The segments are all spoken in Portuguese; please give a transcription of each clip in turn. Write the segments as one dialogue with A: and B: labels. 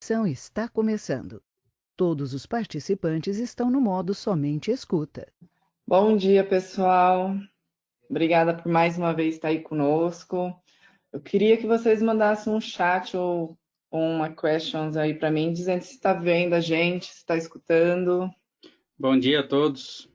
A: sessão está começando. Todos os participantes estão no modo somente escuta.
B: Bom dia, pessoal. Obrigada por mais uma vez estar aí conosco. Eu queria que vocês mandassem um chat ou uma questions aí para mim, dizendo se está vendo a gente, se está escutando.
C: Bom dia a todos.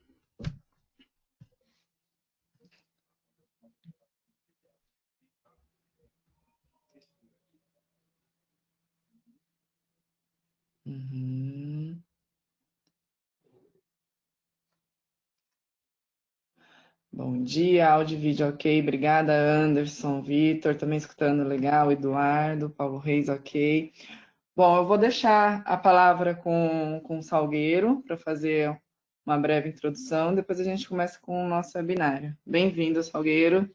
B: Bom dia, áudio e vídeo ok. Obrigada, Anderson, Vitor, também escutando legal, Eduardo, Paulo Reis, ok. Bom, eu vou deixar a palavra com o Salgueiro para fazer uma breve introdução, depois a gente começa com o nosso webinário. Bem-vindo, Salgueiro.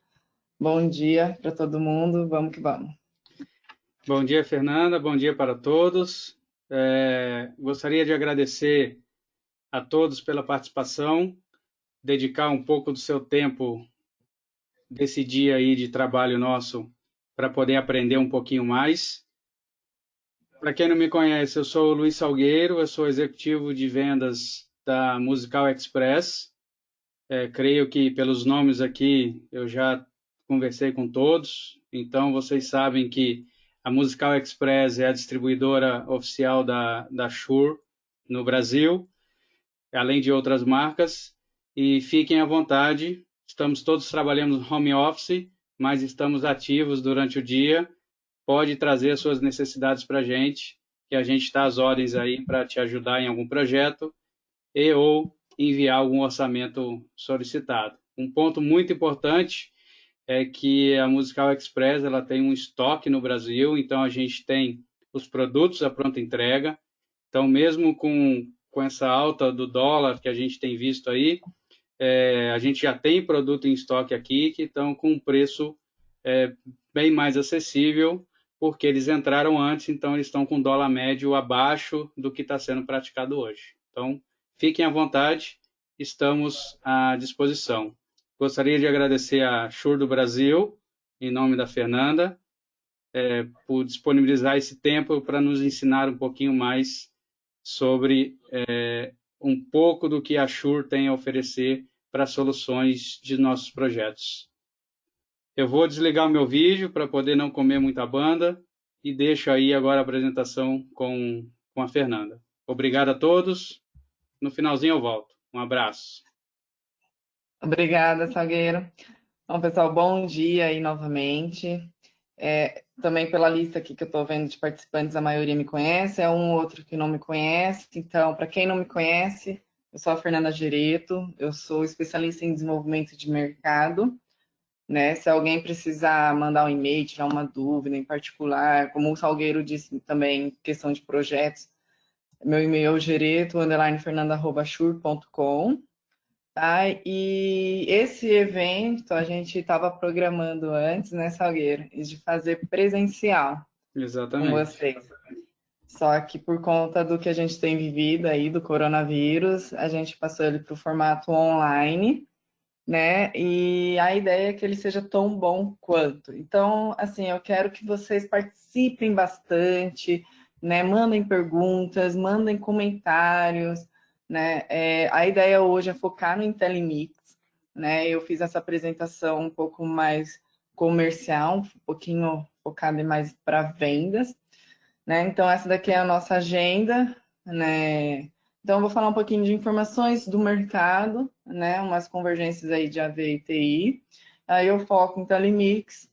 B: Bom dia para todo mundo, vamos que vamos.
C: Bom dia, Fernanda, bom dia para todos. Gostaria de agradecer a todos pela participação, dedicar um pouco do seu tempo desse dia aí de trabalho nosso para poder aprender um pouquinho mais. Para quem não me conhece, eu sou o Luiz Salgueiro, eu sou executivo de vendas da Musical Express. Creio que pelos nomes aqui eu já conversei com todos, então vocês sabem que a Musical Express é a distribuidora oficial da Shure no Brasil, além de outras marcas, e fiquem à vontade, estamos todos trabalhando no home office, mas estamos ativos durante o dia, pode trazer as suas necessidades para a gente, que a gente está às ordens aí para te ajudar em algum projeto e ou enviar algum orçamento solicitado. Um ponto muito importante é que a Musical Express ela tem um estoque no Brasil, então a gente tem os produtos à pronta entrega. Então, mesmo com essa alta do dólar que a gente tem visto aí, a gente já tem produto em estoque aqui que estão com um preço bem mais acessível, porque eles entraram antes, então eles estão com dólar médio abaixo do que está sendo praticado hoje. Então, fiquem à vontade, estamos à disposição. Gostaria de agradecer a Shure do Brasil, em nome da Fernanda, por disponibilizar esse tempo para nos ensinar um pouquinho mais sobre um pouco do que a Shure tem a oferecer para soluções de nossos projetos. Eu vou desligar o meu vídeo para poder não comer muita banda e deixo aí agora a apresentação com a Fernanda. Obrigado a todos. No finalzinho eu volto. Um abraço.
B: Obrigada, Salgueiro. Bom, pessoal, bom dia aí novamente. Também pela lista aqui que eu estou vendo de participantes, a maioria me conhece, é um outro que não me conhece. Então, para quem não me conhece, eu sou a Fernanda Gereto, eu sou especialista em desenvolvimento de mercado. Né? Se alguém precisar mandar um e-mail, tirar uma dúvida em particular, como o Salgueiro disse também, questão de projetos, meu e-mail é gereto_fernanda@shure.com. Tá? E esse evento a gente estava programando antes, né, Salgueiro, de fazer presencial.
C: Exatamente.
B: Com vocês. Só que por conta do que a gente tem vivido aí, do coronavírus, a gente passou ele para o formato online, né? E a ideia é que ele seja tão bom quanto. Então, assim, eu quero que vocês participem bastante, né? Mandem perguntas, mandem comentários, né? A ideia hoje é focar no IntelliMix, né? Eu fiz essa apresentação um pouco mais comercial, um pouquinho focada mais para vendas, né? Então, essa daqui é a nossa agenda, né? Então, eu vou falar um pouquinho de informações do mercado, né? Umas convergências aí de AV e TI. Aí eu foco em Telemix.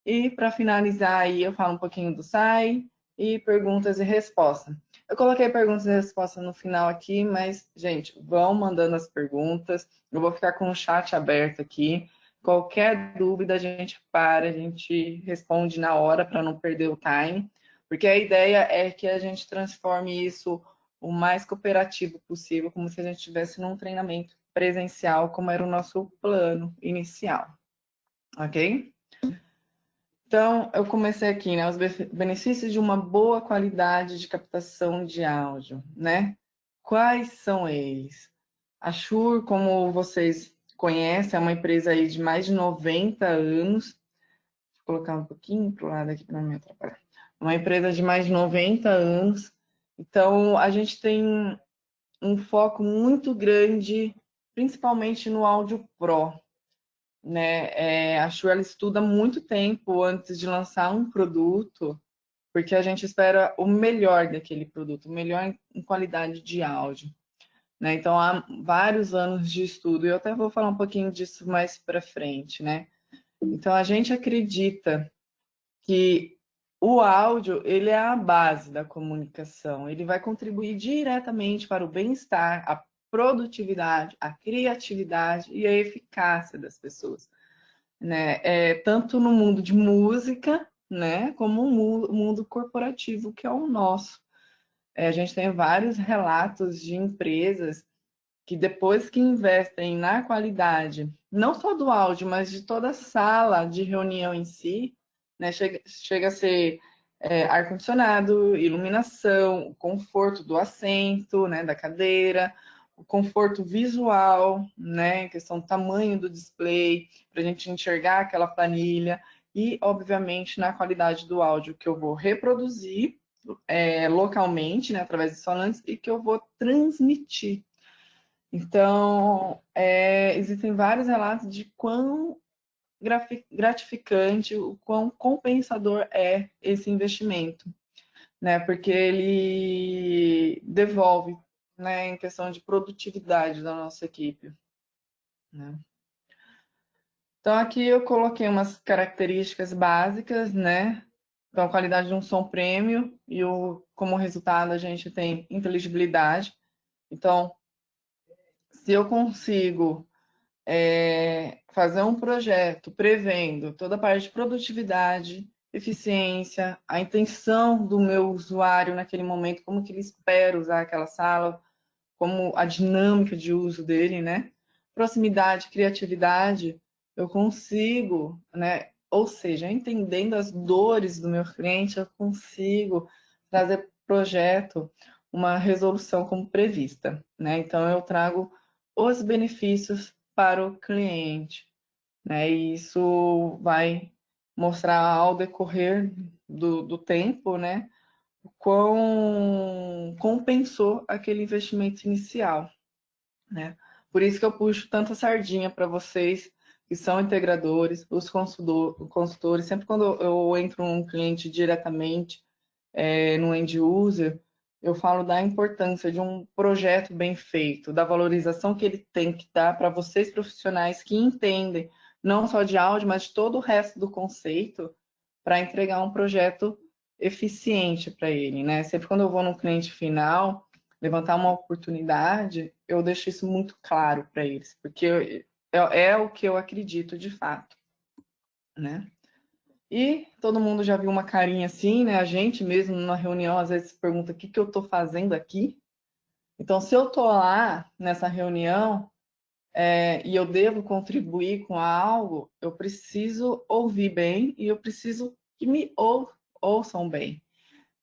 B: E, para finalizar aí, eu falo um pouquinho do SAI e perguntas e respostas. Eu coloquei perguntas e respostas no final aqui, mas, gente, vão mandando as perguntas. Eu vou ficar com o chat aberto aqui. Qualquer dúvida, a gente para, a gente responde na hora para não perder o time. Porque a ideia é que a gente transforme isso o mais cooperativo possível, como se a gente estivesse num treinamento presencial, como era o nosso plano inicial. Ok? Então, eu comecei aqui, né? Os benefícios de uma boa qualidade de captação de áudio, né? Quais são eles? A Shure, como vocês conhecem, é uma empresa aí de mais de 90 anos. Vou colocar um pouquinho para o lado aqui para não me atrapalhar. uma empresa de mais de 90 anos. Então, a gente tem um foco muito grande, principalmente no áudio Pro, né? A Shure ela estuda muito tempo antes de lançar um produto, porque a gente espera o melhor daquele produto, o melhor em qualidade de áudio, né? Então, há vários anos de estudo, e eu até vou falar um pouquinho disso mais para frente, né? Então, a gente acredita que o áudio, ele é a base da comunicação, ele vai contribuir diretamente para o bem-estar, a produtividade, a criatividade e a eficácia das pessoas, né? Tanto no mundo de música, né, como o mundo corporativo, que é o nosso. A gente tem vários relatos de empresas que depois que investem na qualidade, não só do áudio, mas de toda a sala de reunião em si, né, chega a ser ar-condicionado, iluminação, o conforto do assento, né, da cadeira, o conforto visual, né, questão do tamanho do display, para a gente enxergar aquela planilha, e, obviamente, na qualidade do áudio que eu vou reproduzir localmente, né, através dos falantes, e que eu vou transmitir. Então, existem vários relatos de quão gratificante, o quão compensador é esse investimento, né? Porque ele devolve, né, em questão de produtividade da nossa equipe, né? Então, aqui eu coloquei umas características básicas, né? Então, a qualidade de um som premium e como resultado a gente tem inteligibilidade. Então, se eu consigo fazer um projeto prevendo toda a parte de produtividade, eficiência, a intenção do meu usuário naquele momento, como que ele espera usar aquela sala, como a dinâmica de uso dele, né? Proximidade, criatividade, eu consigo, né? Ou seja, entendendo as dores do meu cliente, eu consigo trazer para o projeto uma resolução como prevista, né? Então, eu trago os benefícios para o cliente, né? E isso vai mostrar ao decorrer do tempo, né? O quão compensou aquele investimento inicial, né? Por isso que eu puxo tanta sardinha para vocês que são integradores, os consultores. Sempre quando eu entro num cliente diretamente, no end user, eu falo da importância de um projeto bem feito, da valorização que ele tem que dar para vocês profissionais que entendem não só de áudio, mas de todo o resto do conceito, para entregar um projeto eficiente para ele, né? Sempre quando eu vou no cliente final, levantar uma oportunidade, eu deixo isso muito claro para eles, porque é o que eu acredito de fato, né? E todo mundo já viu uma carinha assim, né? A gente mesmo na reunião às vezes se pergunta o que eu estou fazendo aqui. Então, se eu estou lá nessa reunião e eu devo contribuir com algo, eu preciso ouvir bem e eu preciso que me ouçam bem,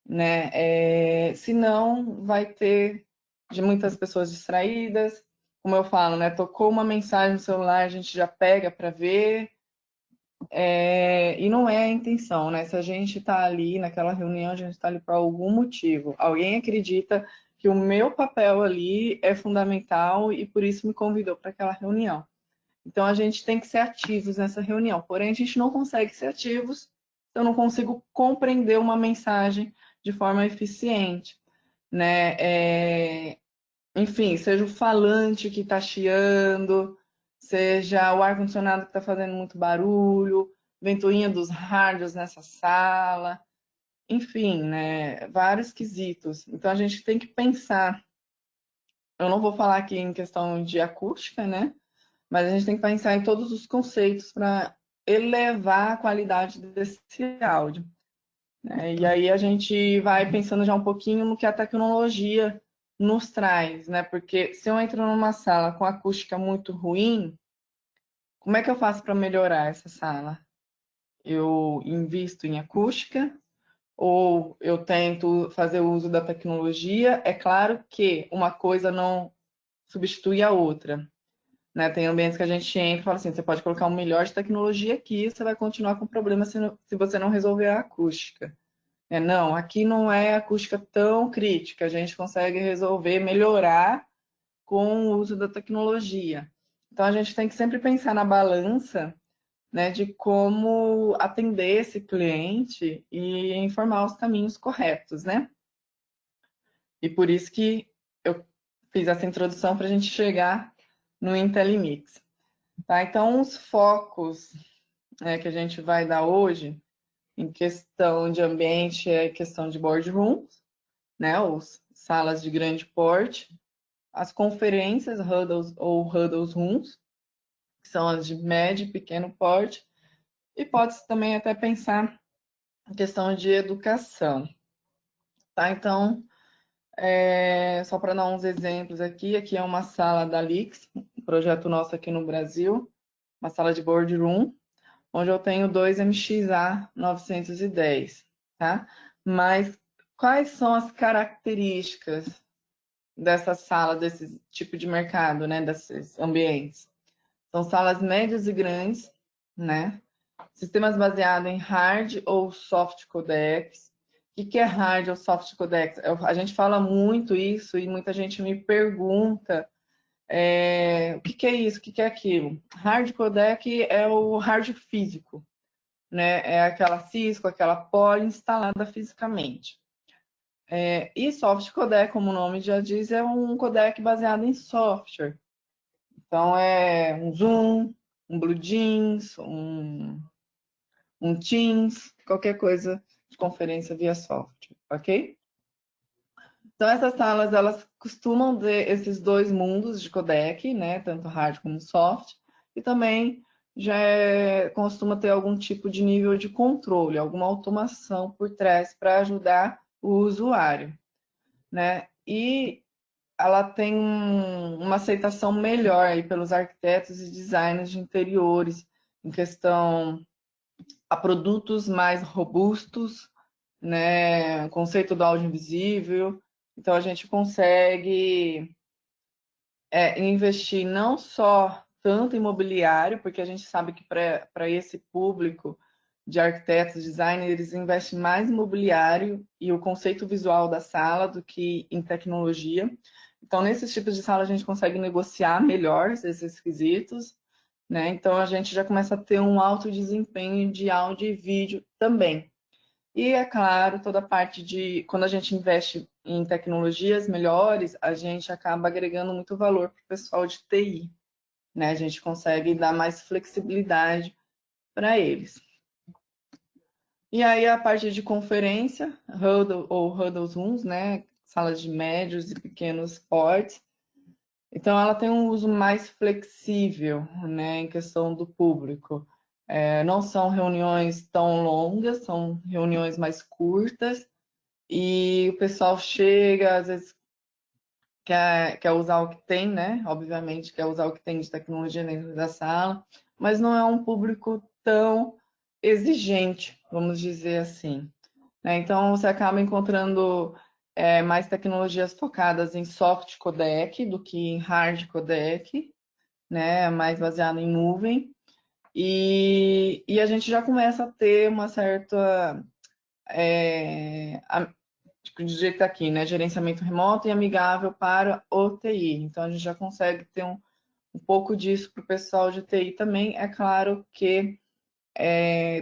B: né? Senão vai ter de muitas pessoas distraídas. Como eu falo, né? Tocou uma mensagem no celular, a gente já pega para ver. E não é a intenção, né? Se a gente está ali naquela reunião, a gente está ali por algum motivo. Alguém acredita que o meu papel ali é fundamental e por isso me convidou para aquela reunião. Então a gente tem que ser ativos nessa reunião. Porém, a gente não consegue ser ativos se eu não consigo compreender uma mensagem de forma eficiente, né? Enfim, seja o falante que está chiando, seja o ar-condicionado que está fazendo muito barulho, ventoinha dos rádios nessa sala, enfim, né? Vários quesitos. Então a gente tem que pensar. Eu não vou falar aqui em questão de acústica, né? Mas a gente tem que pensar em todos os conceitos para elevar a qualidade desse áudio, né? E aí a gente vai pensando já um pouquinho no que a tecnologia nos traz, né? Porque se eu entro numa sala com acústica muito ruim, como é que eu faço para melhorar essa sala? Eu invisto em acústica ou eu tento fazer uso da tecnologia? É claro que uma coisa não substitui a outra, né? Tem ambientes que a gente entra e fala assim, você pode colocar o melhor de tecnologia aqui, você vai continuar com problema se você não resolver a acústica. Não, aqui não é acústica tão crítica, a gente consegue resolver, melhorar com o uso da tecnologia. Então, a gente tem que sempre pensar na balança, né, de como atender esse cliente e informar os caminhos corretos, né? E por isso que eu fiz essa introdução para a gente chegar no IntelliMix. Tá? Então, os focos que a gente vai dar hoje, em questão de ambiente, é questão de boardrooms, né, ou salas de grande porte, as conferências, huddles ou huddles rooms, que são as de médio e pequeno porte, e pode-se também até pensar em questão de educação. Tá? Então, só para dar uns exemplos aqui é uma sala da Lix, um projeto nosso aqui no Brasil, uma sala de boardroom, onde eu tenho 2 MXA 910, tá? Mas quais são as características dessa sala, desse tipo de mercado, né? Desses ambientes? São salas médias e grandes, né? Sistemas baseados em hard ou soft codecs. O que é hard ou soft codecs? A gente fala muito isso e muita gente me pergunta o que é isso, o que é aquilo. Hard codec é o hard físico, né? É aquela Cisco, aquela Poly instalada fisicamente. E soft codec, como o nome já diz, é um codec baseado em software. Então, é um Zoom, um BlueJeans, um Teams, qualquer coisa de conferência via software, ok? Então, essas salas, elas costumam ter esses 2 mundos de codec, né? Tanto hard como soft, e também já costuma ter algum tipo de nível de controle, alguma automação por trás para ajudar o usuário, né? E ela tem uma aceitação melhor aí pelos arquitetos e designers de interiores, em questão a produtos mais robustos, né? O conceito do áudio invisível. Então, a gente consegue investir não só tanto em imobiliário, porque a gente sabe que para esse público de arquitetos, designers, eles investem mais em imobiliário e o conceito visual da sala do que em tecnologia. Então, nesses tipos de sala, a gente consegue negociar melhor esses requisitos, né? Então, a gente já começa a ter um alto desempenho de áudio e vídeo também. E, é claro, toda a parte de... Quando a gente investe em tecnologias melhores, a gente acaba agregando muito valor para o pessoal de TI, né? A gente consegue dar mais flexibilidade para eles. E aí, a parte de conferência, huddle ou huddles rooms, né? Salas de médios e pequenos portes. Então, ela tem um uso mais flexível, né? Em questão do público. Não são reuniões tão longas, são reuniões mais curtas. E o pessoal chega, às vezes quer usar o que tem, né? Obviamente, quer usar o que tem de tecnologia dentro da sala, mas não é um público tão exigente, vamos dizer assim, né? Então, você acaba encontrando mais tecnologias focadas em soft codec do que em hard codec, né? Mais baseado em nuvem. E a gente já começa a ter uma certa... tipo, de jeito aqui, né? Gerenciamento remoto e amigável para o TI. Então, a gente já consegue ter um pouco disso para o pessoal de TI também. É claro que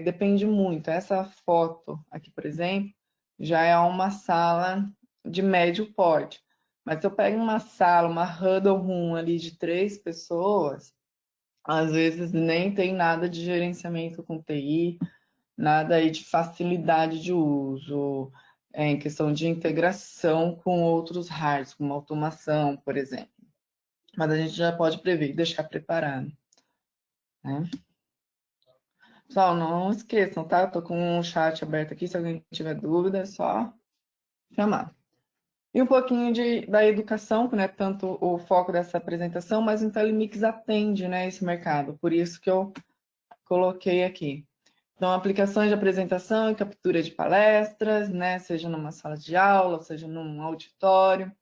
B: depende muito. Essa foto aqui, por exemplo, já é uma sala de médio porte. Mas se eu pego uma sala, uma huddle room ali de 3 pessoas, às vezes nem tem nada de gerenciamento com TI, nada aí de facilidade de uso, em questão de integração com outros hardwares, como automação, por exemplo. Mas a gente já pode prever e deixar preparado, né? Pessoal, não esqueçam, tá? Eu tô com um chat aberto aqui, se alguém tiver dúvida, é só chamar. E um pouquinho da educação, que não é tanto o foco dessa apresentação, mas o IntelliMix atende, né, esse mercado, por isso que eu coloquei aqui. Então, aplicações de apresentação e captura de palestras, né? Seja numa sala de aula, seja num auditório.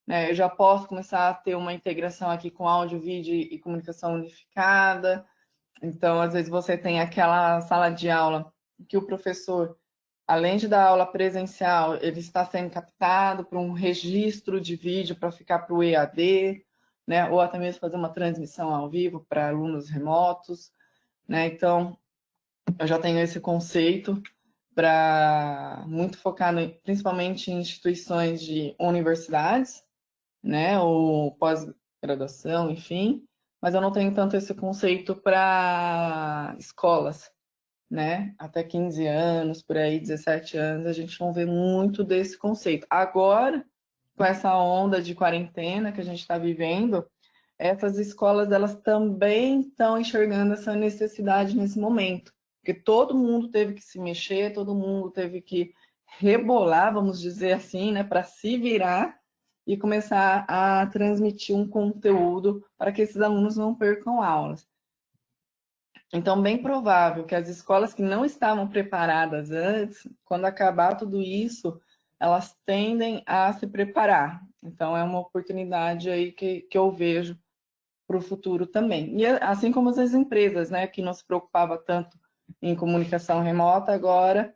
B: Né? Eu já posso começar a ter uma integração aqui com áudio, vídeo e comunicação unificada. Então, às vezes você tem aquela sala de aula que o professor além de dar aula presencial, ele está sendo captado para um registro de vídeo para ficar para o EAD, né? Ou até mesmo fazer uma transmissão ao vivo para alunos remotos, né? Então, eu já tenho esse conceito para muito focado principalmente em instituições de universidades, né? Ou pós-graduação, enfim. Mas eu não tenho tanto esse conceito para escolas, né? Até 15 anos, por aí, 17 anos, a gente não vê muito desse conceito. Agora, com essa onda de quarentena que a gente está vivendo, essas escolas, elas também estão enxergando essa necessidade nesse momento, porque todo mundo teve que se mexer, todo mundo teve que rebolar, vamos dizer assim, né, para se virar e começar a transmitir um conteúdo para que esses alunos não percam aulas. Então, bem provável que as escolas que não estavam preparadas antes, quando acabar tudo isso, elas tendem a se preparar. Então, é uma oportunidade aí que eu vejo para o futuro também. E assim como as empresas, né, que não se preocupava tanto em comunicação remota, agora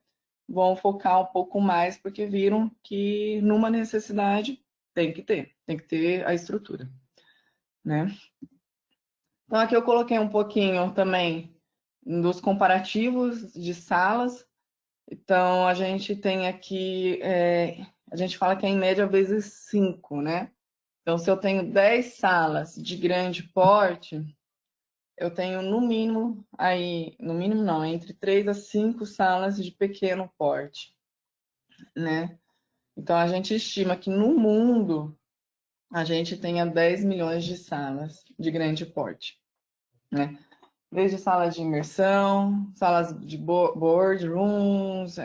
B: vão focar um pouco mais, porque viram que numa necessidade tem que ter a estrutura, né? Então, aqui eu coloquei um pouquinho também dos comparativos de salas. Então, a gente tem aqui, a gente fala que é em média vezes 5, né? Então, se eu tenho 10 salas de grande porte, eu tenho no mínimo, aí, no mínimo não, entre 3 a 5 salas de pequeno porte, né? Então, a gente estima que no mundo a gente tenha 10 milhões de salas de grande porte, né? Desde salas de imersão, salas de boardrooms,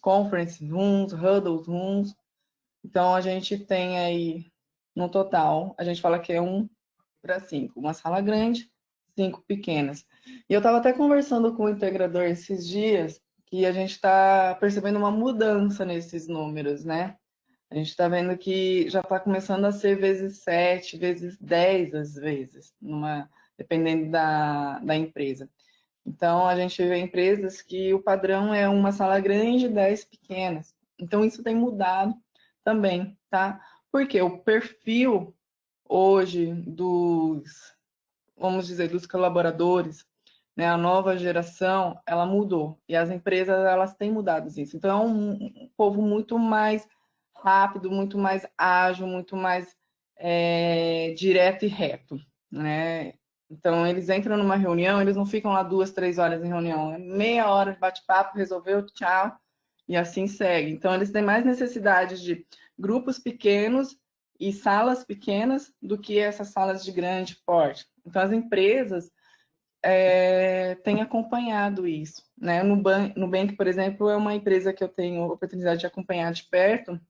B: conference rooms, huddle rooms. Então, a gente tem aí, no total, a gente fala que é 1 para 5. Uma sala grande, 5 pequenas. E eu estava até conversando com o integrador esses dias, que a gente está percebendo uma mudança nesses números, né? A gente está vendo que já está começando a ser vezes 7, vezes 10 às vezes, dependendo da empresa. Então, a gente vê empresas que o padrão é uma sala grande e 10 pequenas. Então, isso tem mudado também, tá? Porque o perfil hoje vamos dizer, dos colaboradores, né, a nova geração, ela mudou. E as empresas, elas têm mudado isso. Então, é um povo muito mais rápido, muito mais ágil, muito mais direto e reto, né? Então, eles entram numa reunião, eles não ficam lá 2, 3 horas em reunião. É meia hora de bate-papo, resolveu, tchau, e assim segue. Então, eles têm mais necessidade de grupos pequenos e salas pequenas do que essas salas de grande porte. Então, as empresas têm acompanhado isso, né? O Nubank, por exemplo, é uma empresa que eu tenho oportunidade de acompanhar de perto,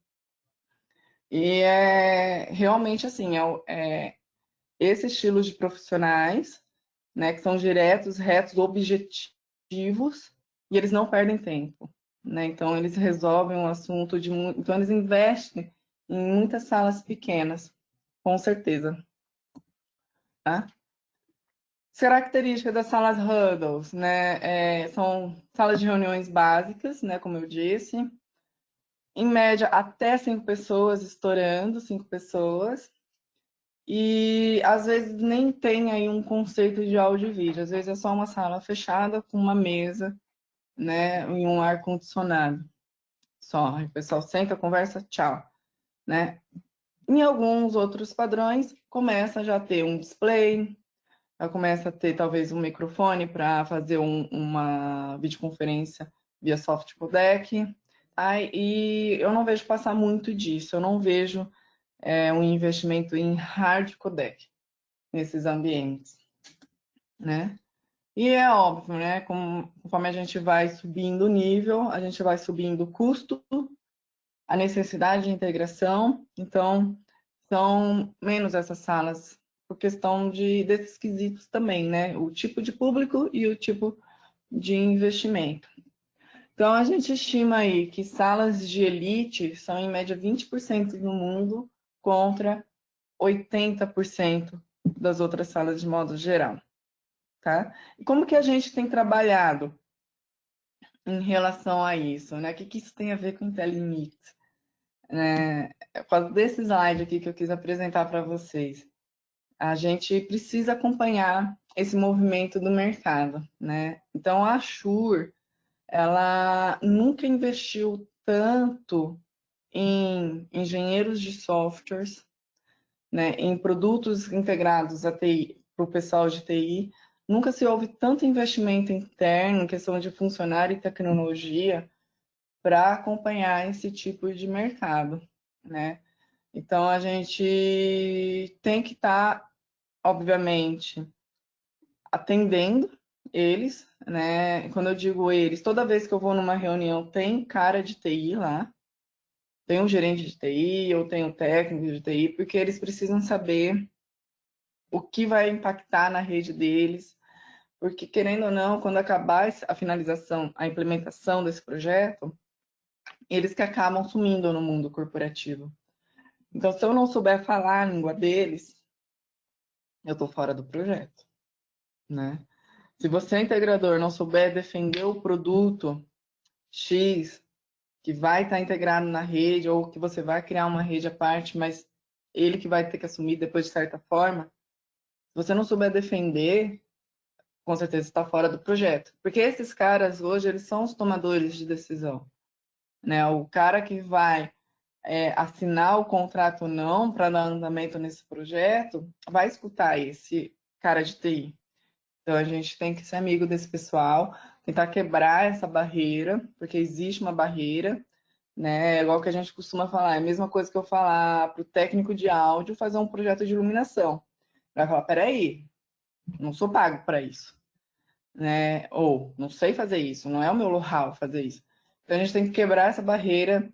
B: e realmente assim, esse estilo de profissionais, né, que são diretos, retos, objetivos, e eles não perdem tempo, né? Então, eles resolvem um assunto então, eles investem em muitas salas pequenas, com certeza, tá? Características das salas huddles, né? São salas de reuniões básicas, né? Como eu disse. Em média, até 5 pessoas, estourando 5 pessoas. E às vezes nem tem aí um conceito de áudio e vídeo. Às vezes é só uma sala fechada com uma mesa, né? E um ar-condicionado. Só. Aí o pessoal senta, conversa, tchau, né? Em alguns outros padrões, começa já a ter um display, já começa a ter talvez um microfone para fazer uma videoconferência via soft codec. E eu não vejo passar muito disso, eu não vejo um investimento em hard codec nesses ambientes, né? E é óbvio, né? Conforme a gente vai subindo o nível, a gente vai subindo o custo, a necessidade de integração. Então, são menos essas salas por questão desses quesitos também, né? O tipo de público e o tipo de investimento. Então, a gente estima aí que salas de elite são, em média, 20% no mundo contra 80% das outras salas de modo geral, tá? E como que a gente tem trabalhado em relação a isso, né? O que isso tem a ver com Intelimix? Por causa desse slide aqui que eu quis apresentar para vocês. A gente precisa acompanhar esse movimento do mercado, né? Então, a Shure, ela nunca investiu tanto em engenheiros de softwares, né, em produtos integrados à TI, para o pessoal de TI. Nunca se houve tanto investimento interno em questão de funcionário e tecnologia para acompanhar esse tipo de mercado, né? Então, a gente tem que estar, obviamente, atendendo eles, né? Quando eu digo eles, toda vez que eu vou numa reunião, tem cara de TI lá, tem um gerente de TI, ou tem um técnico de TI, porque eles precisam saber o que vai impactar na rede deles, porque, querendo ou não, quando acabar a finalização, a implementação desse projeto, eles que acabam sumindo no mundo corporativo. Então, se eu não souber falar a língua deles, eu estou fora do projeto, né? Se você, integrador, não souber defender o produto X, que vai estar integrado na rede, ou que você vai criar uma rede à parte, mas ele que vai ter que assumir depois de certa forma, se você não souber defender, com certeza está fora do projeto. Porque esses caras hoje, eles são os tomadores de decisão, né? O cara que vai assinar o contrato ou não para dar andamento nesse projeto, vai escutar esse cara de TI. Então, a gente tem que ser amigo desse pessoal, tentar quebrar essa barreira, porque existe uma barreira, né? Igual que a gente costuma falar, é a mesma coisa que eu falar para o técnico de áudio fazer um projeto de iluminação. Vai falar, peraí, não sou pago para isso, né? Ou, não sei fazer isso, não é o meu know-how fazer isso. Então, a gente tem que quebrar essa barreira,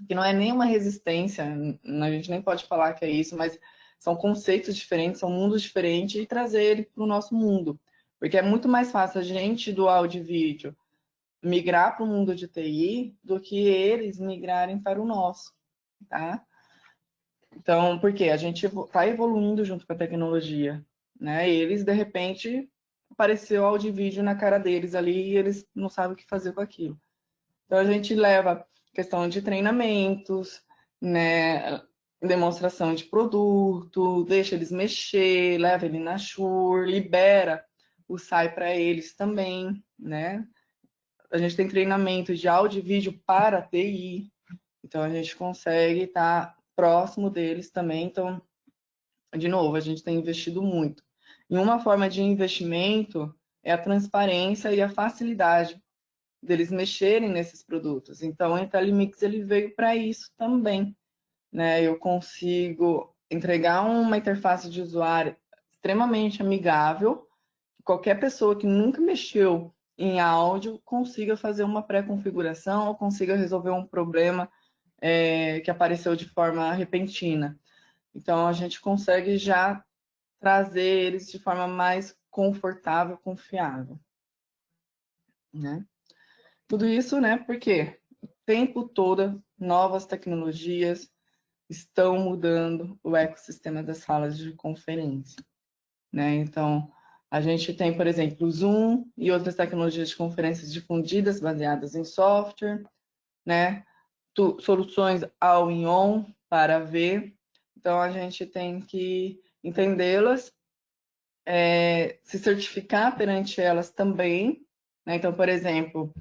B: que não é nenhuma resistência, a gente nem pode falar que é isso, mas são conceitos diferentes, são mundos diferentes, e trazer ele para o nosso mundo. Porque é muito mais fácil a gente do áudio e vídeo migrar para o mundo de TI do que eles migrarem para o nosso, tá? Então, porque a gente está evoluindo junto com a tecnologia, né? E eles, de repente, apareceu áudio e vídeo na cara deles ali e eles não sabem o que fazer com aquilo. Então, a gente leva questão de treinamentos, né? Demonstração de produto, deixa eles mexer, leva ele na Shure, libera o SAI para eles também, né? A gente tem treinamento de áudio e vídeo para TI, então a gente consegue estar próximo deles também. Então, de novo, a gente tem investido muito. E uma forma de investimento é a transparência e a facilidade deles mexerem nesses produtos. Então, o Intelimix ele veio para isso também, né? Eu consigo entregar uma interface de usuário extremamente amigável, que qualquer pessoa que nunca mexeu em áudio consiga fazer uma pré-configuração ou consiga resolver um problema que apareceu de forma repentina. Então, a gente consegue já trazer eles de forma mais confortável, confiável, né? Tudo isso, né? Porque o tempo todo novas tecnologias estão mudando o ecossistema das salas de conferência, né? Então, a gente tem, por exemplo, o Zoom e outras tecnologias de conferências difundidas baseadas em software, né? Soluções all-in-on para ver. Então, a gente tem que entendê-las, se certificar perante elas também, né? Então, por exemplo,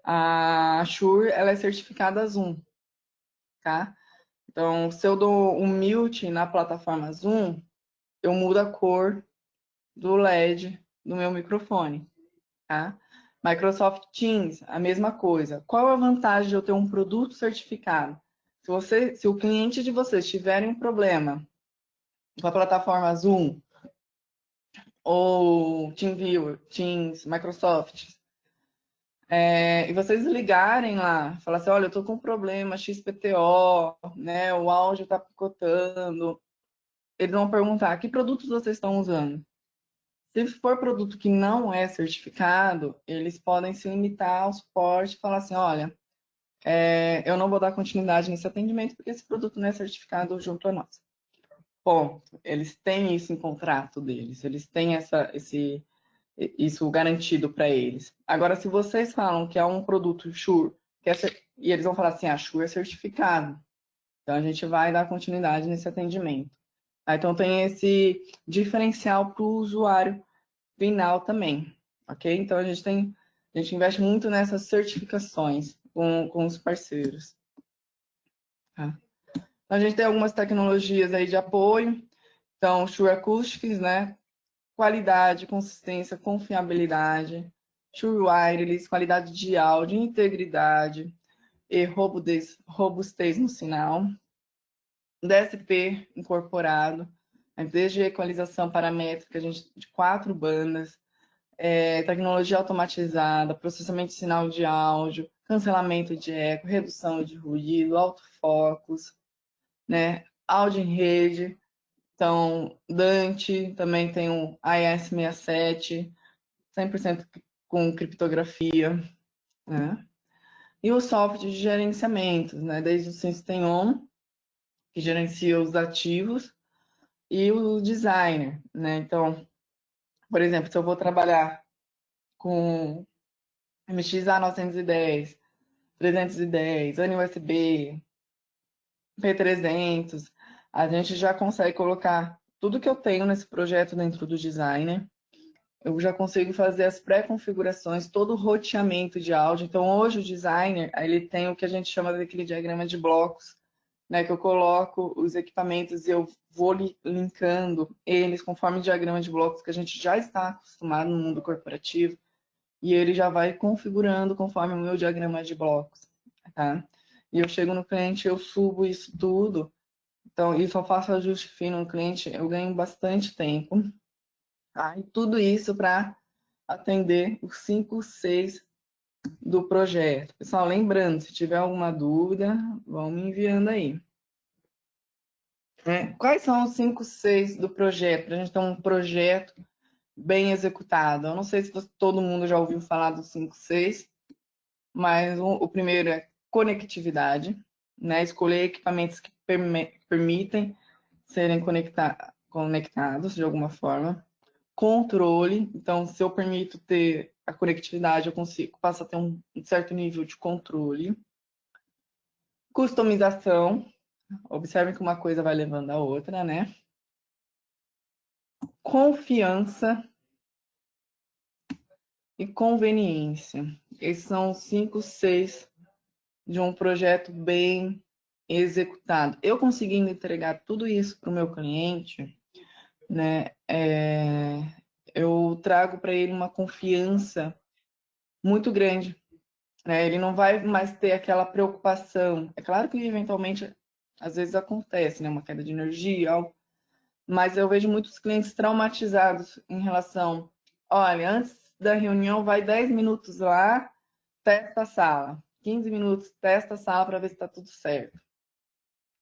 B: a Shure, ela é certificada Zoom, tá? Então, se eu dou um mute na plataforma Zoom, eu mudo a cor do LED do meu microfone, tá? Microsoft Teams, a mesma coisa. Qual a vantagem de eu ter um produto certificado? Se o cliente de vocês tiverem um problema com a plataforma Zoom ou TeamViewer, Teams, Microsoft, e vocês ligarem lá, falar assim, olha, eu tô com um problema XPTO, né? O áudio tá picotando. Eles vão perguntar, que produtos vocês estão usando? Se for produto que não é certificado, eles podem se limitar ao suporte e falar assim, olha, eu não vou dar continuidade nesse atendimento porque esse produto não é certificado junto a nós. Ponto. Eles têm isso em contrato deles, eles têm isso garantido para eles. Agora, se vocês falam que é um produto Shure, e eles vão falar assim, Shure é certificado. Então, a gente vai dar continuidade nesse atendimento. Então, tem esse diferencial para o usuário final também, ok? Então, a gente investe muito nessas certificações com os parceiros. Tá? A gente tem algumas tecnologias aí de apoio. Então, Shure Acoustics, né? Qualidade, consistência, confiabilidade. Shure Wireless, qualidade de áudio, integridade e robustez no sinal. DSP incorporado, desde equalização paramétrica de 4 bandas, tecnologia automatizada, processamento de sinal de áudio, cancelamento de eco, redução de ruído, autofocus, né? Áudio em rede. Então, Dante também tem um IS67, 100% com criptografia, né? E o software de gerenciamento, né? Desde o System On, que gerencia os ativos, e o designer, né? Então, por exemplo, se eu vou trabalhar com MXA 910, 310, ANI USB, P300, a gente já consegue colocar tudo que eu tenho nesse projeto dentro do designer. Eu já consigo fazer as pré-configurações, todo o roteamento de áudio. Então, hoje o designer, ele tem o que a gente chama daquele diagrama de blocos, né, que eu coloco os equipamentos e eu vou linkando eles conforme o diagrama de blocos que a gente já está acostumado no mundo corporativo, e ele já vai configurando conforme o meu diagrama de blocos, tá? E eu chego no cliente, eu subo isso tudo, então, isso eu faço ajuste fino no cliente, eu ganho bastante tempo, tá? E tudo isso para atender os 5, 6 do projeto. Pessoal, lembrando, se tiver alguma dúvida, vão me enviando aí. Quais são os 5, 6 do projeto? Para a gente ter um projeto bem executado. Eu não sei se todo mundo já ouviu falar dos 5, 6, mas o primeiro é conectividade, né? Escolher equipamentos que permitem serem conectados de alguma forma. Controle, então, se eu permito ter a conectividade, passo a ter um certo nível de controle. Customização, observem que uma coisa vai levando a outra, né? Confiança e conveniência. Esses são os 5, 6 de um projeto bem executado. Eu conseguindo entregar tudo isso para o meu cliente, né? Eu trago para ele uma confiança muito grande, né? Ele não vai mais ter aquela preocupação. É claro que eventualmente às vezes acontece, né? Uma queda de energia, algo, mas eu vejo muitos clientes traumatizados em relação, olha, antes da reunião vai 10 minutos lá, testa a sala, 15 minutos, testa a sala para ver se está tudo certo.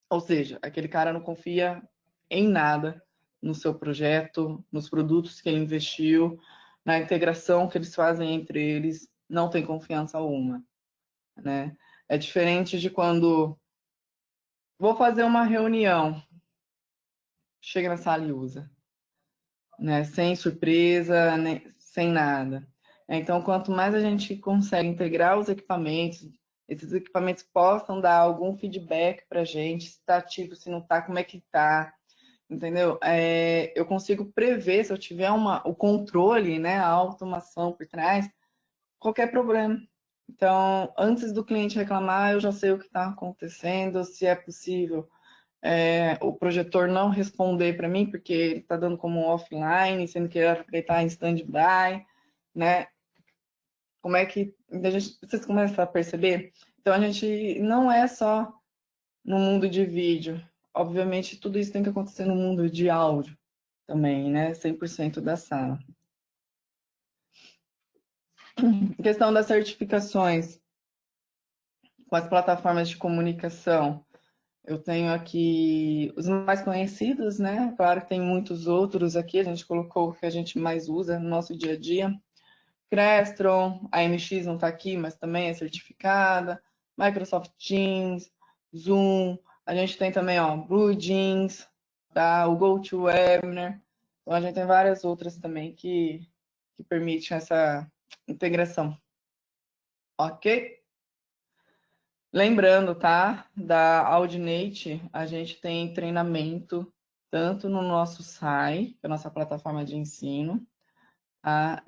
B: Ou seja, aquele cara não confia em nada no seu projeto, nos produtos que ele investiu, na integração que eles fazem entre eles, não tem confiança alguma, né? É diferente de quando vou fazer uma reunião, chega na sala e usa, né? Sem surpresa, sem nada. Então, quanto mais a gente consegue integrar os equipamentos, esses equipamentos possam dar algum feedback para a gente, se está ativo, se não está, como é que está, entendeu? Eu consigo prever, se eu tiver o controle, né, a automação por trás, qualquer problema. Então, antes do cliente reclamar, eu já sei o que está acontecendo, se é possível o projetor não responder para mim, porque ele está dando como offline, sendo que ele está em stand-by, né? Como é que vocês começam a perceber? Então, a gente não é só no mundo de vídeo. Obviamente, tudo isso tem que acontecer no mundo de áudio também, né? 100% da sala. Questão das certificações com as plataformas de comunicação. Eu tenho aqui os mais conhecidos, né? Claro que tem muitos outros aqui, a gente colocou o que a gente mais usa no nosso dia a dia. Crestron, a MX não está aqui, mas também é certificada. Microsoft Teams, Zoom. A gente tem também, ó, BlueJeans, tá? O GoToWebinar. Então, a gente tem várias outras também que que permite essa integração. Ok? Lembrando, tá? Da Audinate, a gente tem treinamento tanto no nosso SAI, que é a nossa plataforma de ensino. Tá?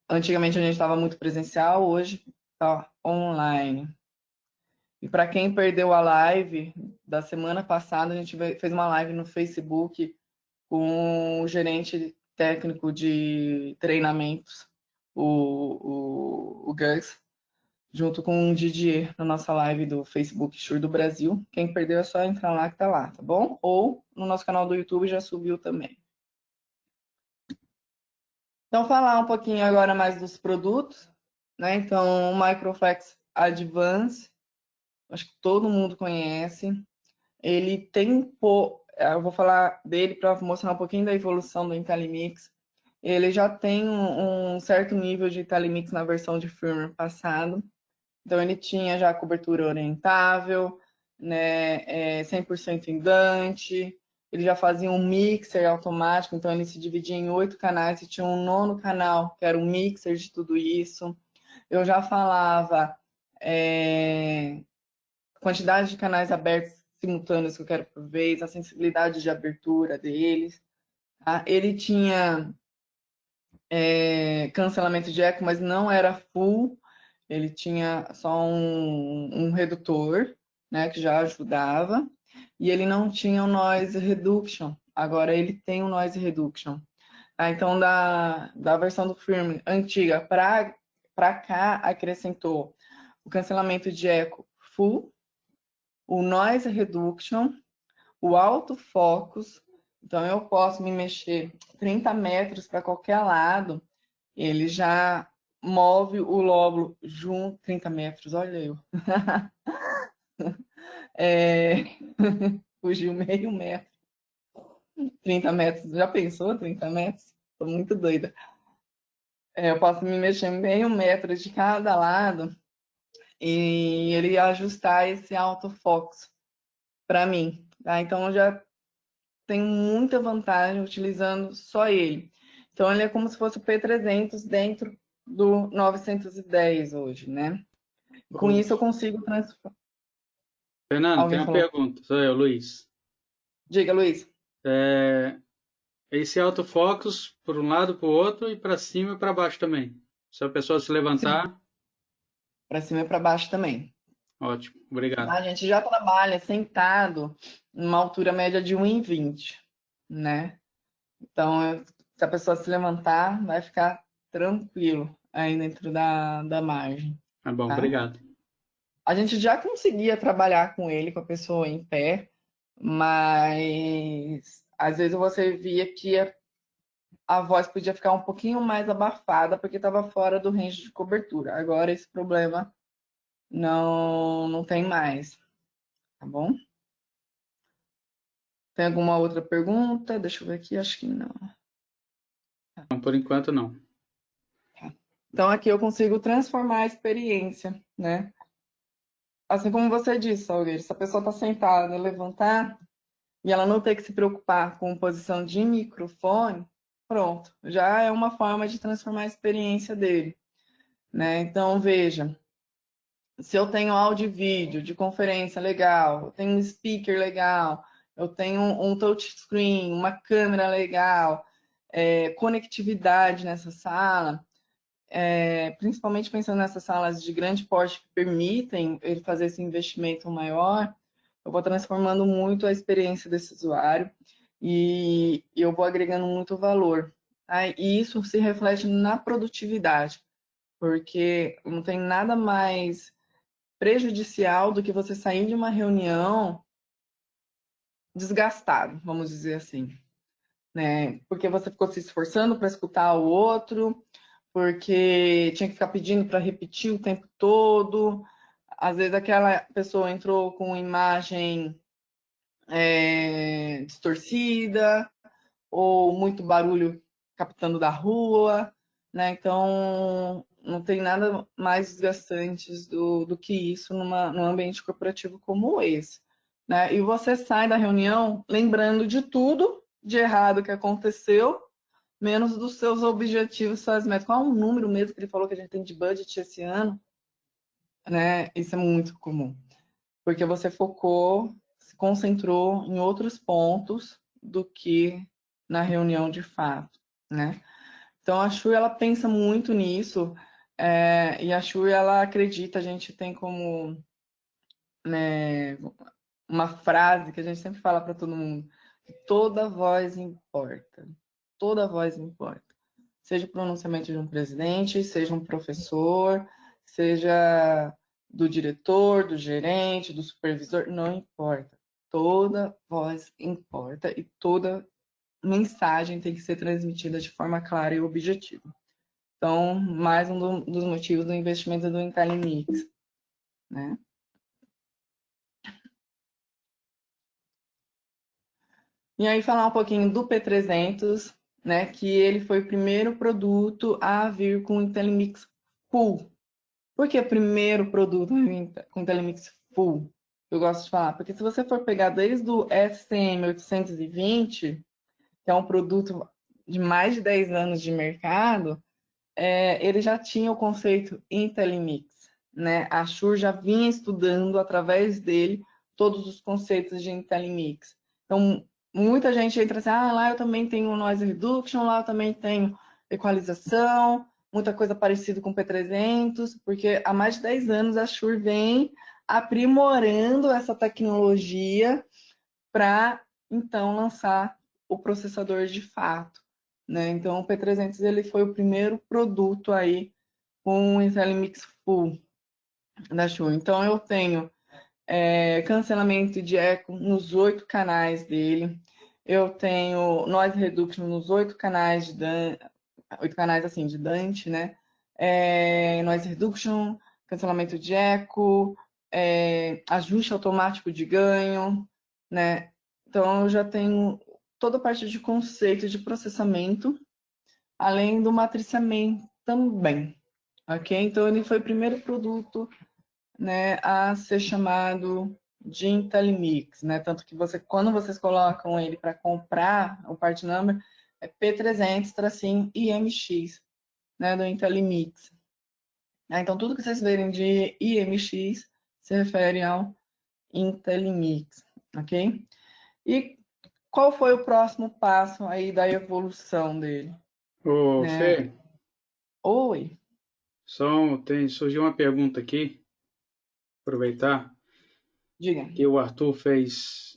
B: Antigamente a gente estava muito presencial, hoje está online. E para quem perdeu a live da semana passada, a gente fez uma live no Facebook com o gerente técnico de treinamentos, o Gus, junto com o Didier, na nossa live do Facebook Show do Brasil. Quem perdeu é só entrar lá que tá lá, tá bom? Ou no nosso canal do YouTube já subiu também. Então, falar um pouquinho agora mais dos produtos, né? Então, o Microflex Advance, acho que todo mundo conhece. Ele tem eu vou falar dele para mostrar um pouquinho da evolução do IntelliMix. Ele já tem um certo nível de IntelliMix na versão de firmware passado. Então, ele tinha já cobertura orientável, né, 100% indante, ele já fazia um mixer automático, então ele se dividia em 8 canais e tinha um 9º canal, que era um mixer de tudo isso. Eu já falava quantidade de canais abertos simultâneos que eu quero por vez, a sensibilidade de abertura deles. Tá? Ele tinha cancelamento de eco, mas não era full, ele tinha só um redutor, né, que já ajudava, e ele não tinha o noise reduction. Agora ele tem o noise reduction. Tá? Então, da versão do firmware antiga para cá, acrescentou o cancelamento de eco full, o noise reduction, o autofocus. Então, eu posso me mexer 30 metros para qualquer lado, ele já move o lóbulo junto, 30 metros, olha eu. Fugiu meio metro. 30 metros, já pensou 30 metros? Tô muito doida. Eu posso me mexer meio metro de cada lado e ele ajustar esse autofocus para mim. Tá? Então, eu já tenho muita vantagem utilizando só ele. Então, ele é como se fosse o P300 dentro do 910 hoje, né? Com isso, eu consigo transformar.
C: Fernando,
B: Alguém
C: tem uma
B: falou?
C: pergunta. Sou eu, Luiz.
B: Diga, Luiz.
C: Esse autofocus por um lado, para o outro e para cima e para baixo também. Se a pessoa se levantar.
B: Para cima e para baixo também.
C: Ótimo, obrigado.
B: A gente já trabalha sentado numa altura média de 1,20, né? Então, se a pessoa se levantar, vai ficar tranquilo aí dentro da margem.
C: Tá bom,
B: tá?
C: obrigado.
B: A gente já conseguia trabalhar com ele, com a pessoa em pé, mas às vezes você via que a voz podia ficar um pouquinho mais abafada porque estava fora do range de cobertura. Agora esse problema não tem mais, tá bom? Tem alguma outra pergunta? Deixa eu ver aqui, acho que não.
C: Não, por enquanto não.
B: Tá. Então aqui eu consigo transformar a experiência, né? Assim como você disse, Salgueiro, se a pessoa está sentada, levantar e ela não ter que se preocupar com posição de microfone, pronto, já é uma forma de transformar a experiência dele, né? Então, veja, se eu tenho áudio e vídeo de conferência legal, eu tenho um speaker legal, eu tenho um touchscreen, uma câmera legal, conectividade nessa sala, principalmente pensando nessas salas de grande porte que permitem ele fazer esse investimento maior, eu vou transformando muito a experiência desse usuário e eu vou agregando muito valor. Tá? E isso se reflete na produtividade, porque não tem nada mais prejudicial do que você sair de uma reunião desgastado, vamos dizer assim, né? Porque você ficou se esforçando para escutar o outro, porque tinha que ficar pedindo para repetir o tempo todo. Às vezes aquela pessoa entrou com imagem distorcida ou muito barulho captando da rua, né? Então não tem nada mais desgastante do que isso num ambiente corporativo como esse, né? E você sai da reunião lembrando de tudo de errado que aconteceu, menos dos seus objetivos, suas metas. Qual é o número mesmo que ele falou que a gente tem de budget esse ano? Né? Isso é muito comum. Porque você focou, se concentrou em outros pontos do que na reunião de fato, né? Então, a Shui, ela pensa muito nisso, e a Shui, ela acredita, a gente tem como, né, uma frase que a gente sempre fala para todo mundo, que toda voz importa, toda voz importa. Seja o pronunciamento de um presidente, seja um professor, seja do diretor, do gerente, do supervisor, não importa. Toda voz importa e toda mensagem tem que ser transmitida de forma clara e objetiva. Então, mais um dos motivos do investimento do IntelliMix, né? E aí falar um pouquinho do P300, né, que ele foi o primeiro produto a vir com o IntelliMix Full. Por que primeiro produto com IntelliMix Full? Eu gosto de falar, porque se você for pegar desde o SCM-820, que é um produto de mais de 10 anos de mercado, ele já tinha o conceito IntelliMix, né? A Shure já vinha estudando através dele todos os conceitos de IntelliMix. Então, muita gente entra assim, lá eu também tenho noise reduction, lá eu também tenho equalização, muita coisa parecida com o P300, porque há mais de 10 anos a Shure vem aprimorando essa tecnologia para, então, lançar o processador de fato, né? Então, o P300 ele foi o primeiro produto aí com o IntelliMix Full da Shure. Então, eu tenho cancelamento de eco nos 8 canais dele. Eu tenho noise reduction nos 8 canais de 8 canais assim de Dante, né? Noise reduction, cancelamento de eco, ajuste automático de ganho, né? Então eu já tenho toda a parte de conceito de processamento, além do matriciamento também, ok? Então ele foi o primeiro produto, né, a ser chamado de IntelliMix, né? Tanto que quando vocês colocam ele para comprar o part number, é P300-IMX, né, do IntelliMix. Então, tudo que vocês verem de IMX se refere ao IntelliMix, ok? E qual foi o próximo passo aí da evolução dele?
C: Ô,
B: Né?
C: Fê,
B: Oi,
C: surgiu uma pergunta aqui, aproveitar,
B: diga.
C: que o Arthur fez.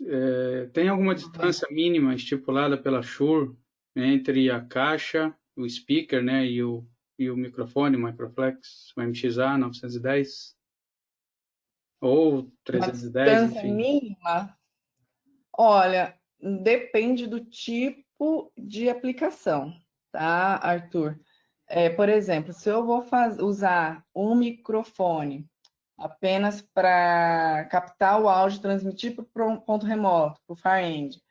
C: Tem alguma distância mínima estipulada pela Shure entre a caixa, o speaker, né, e o microfone, o Microflex, o MXA 910? Ou
B: Uma
C: 310,
B: distância
C: enfim.
B: mínima? Olha, depende do tipo de aplicação, tá, Arthur? Por exemplo, se eu vou usar um microfone apenas para captar o áudio, transmitir para um ponto remoto, para o far-end,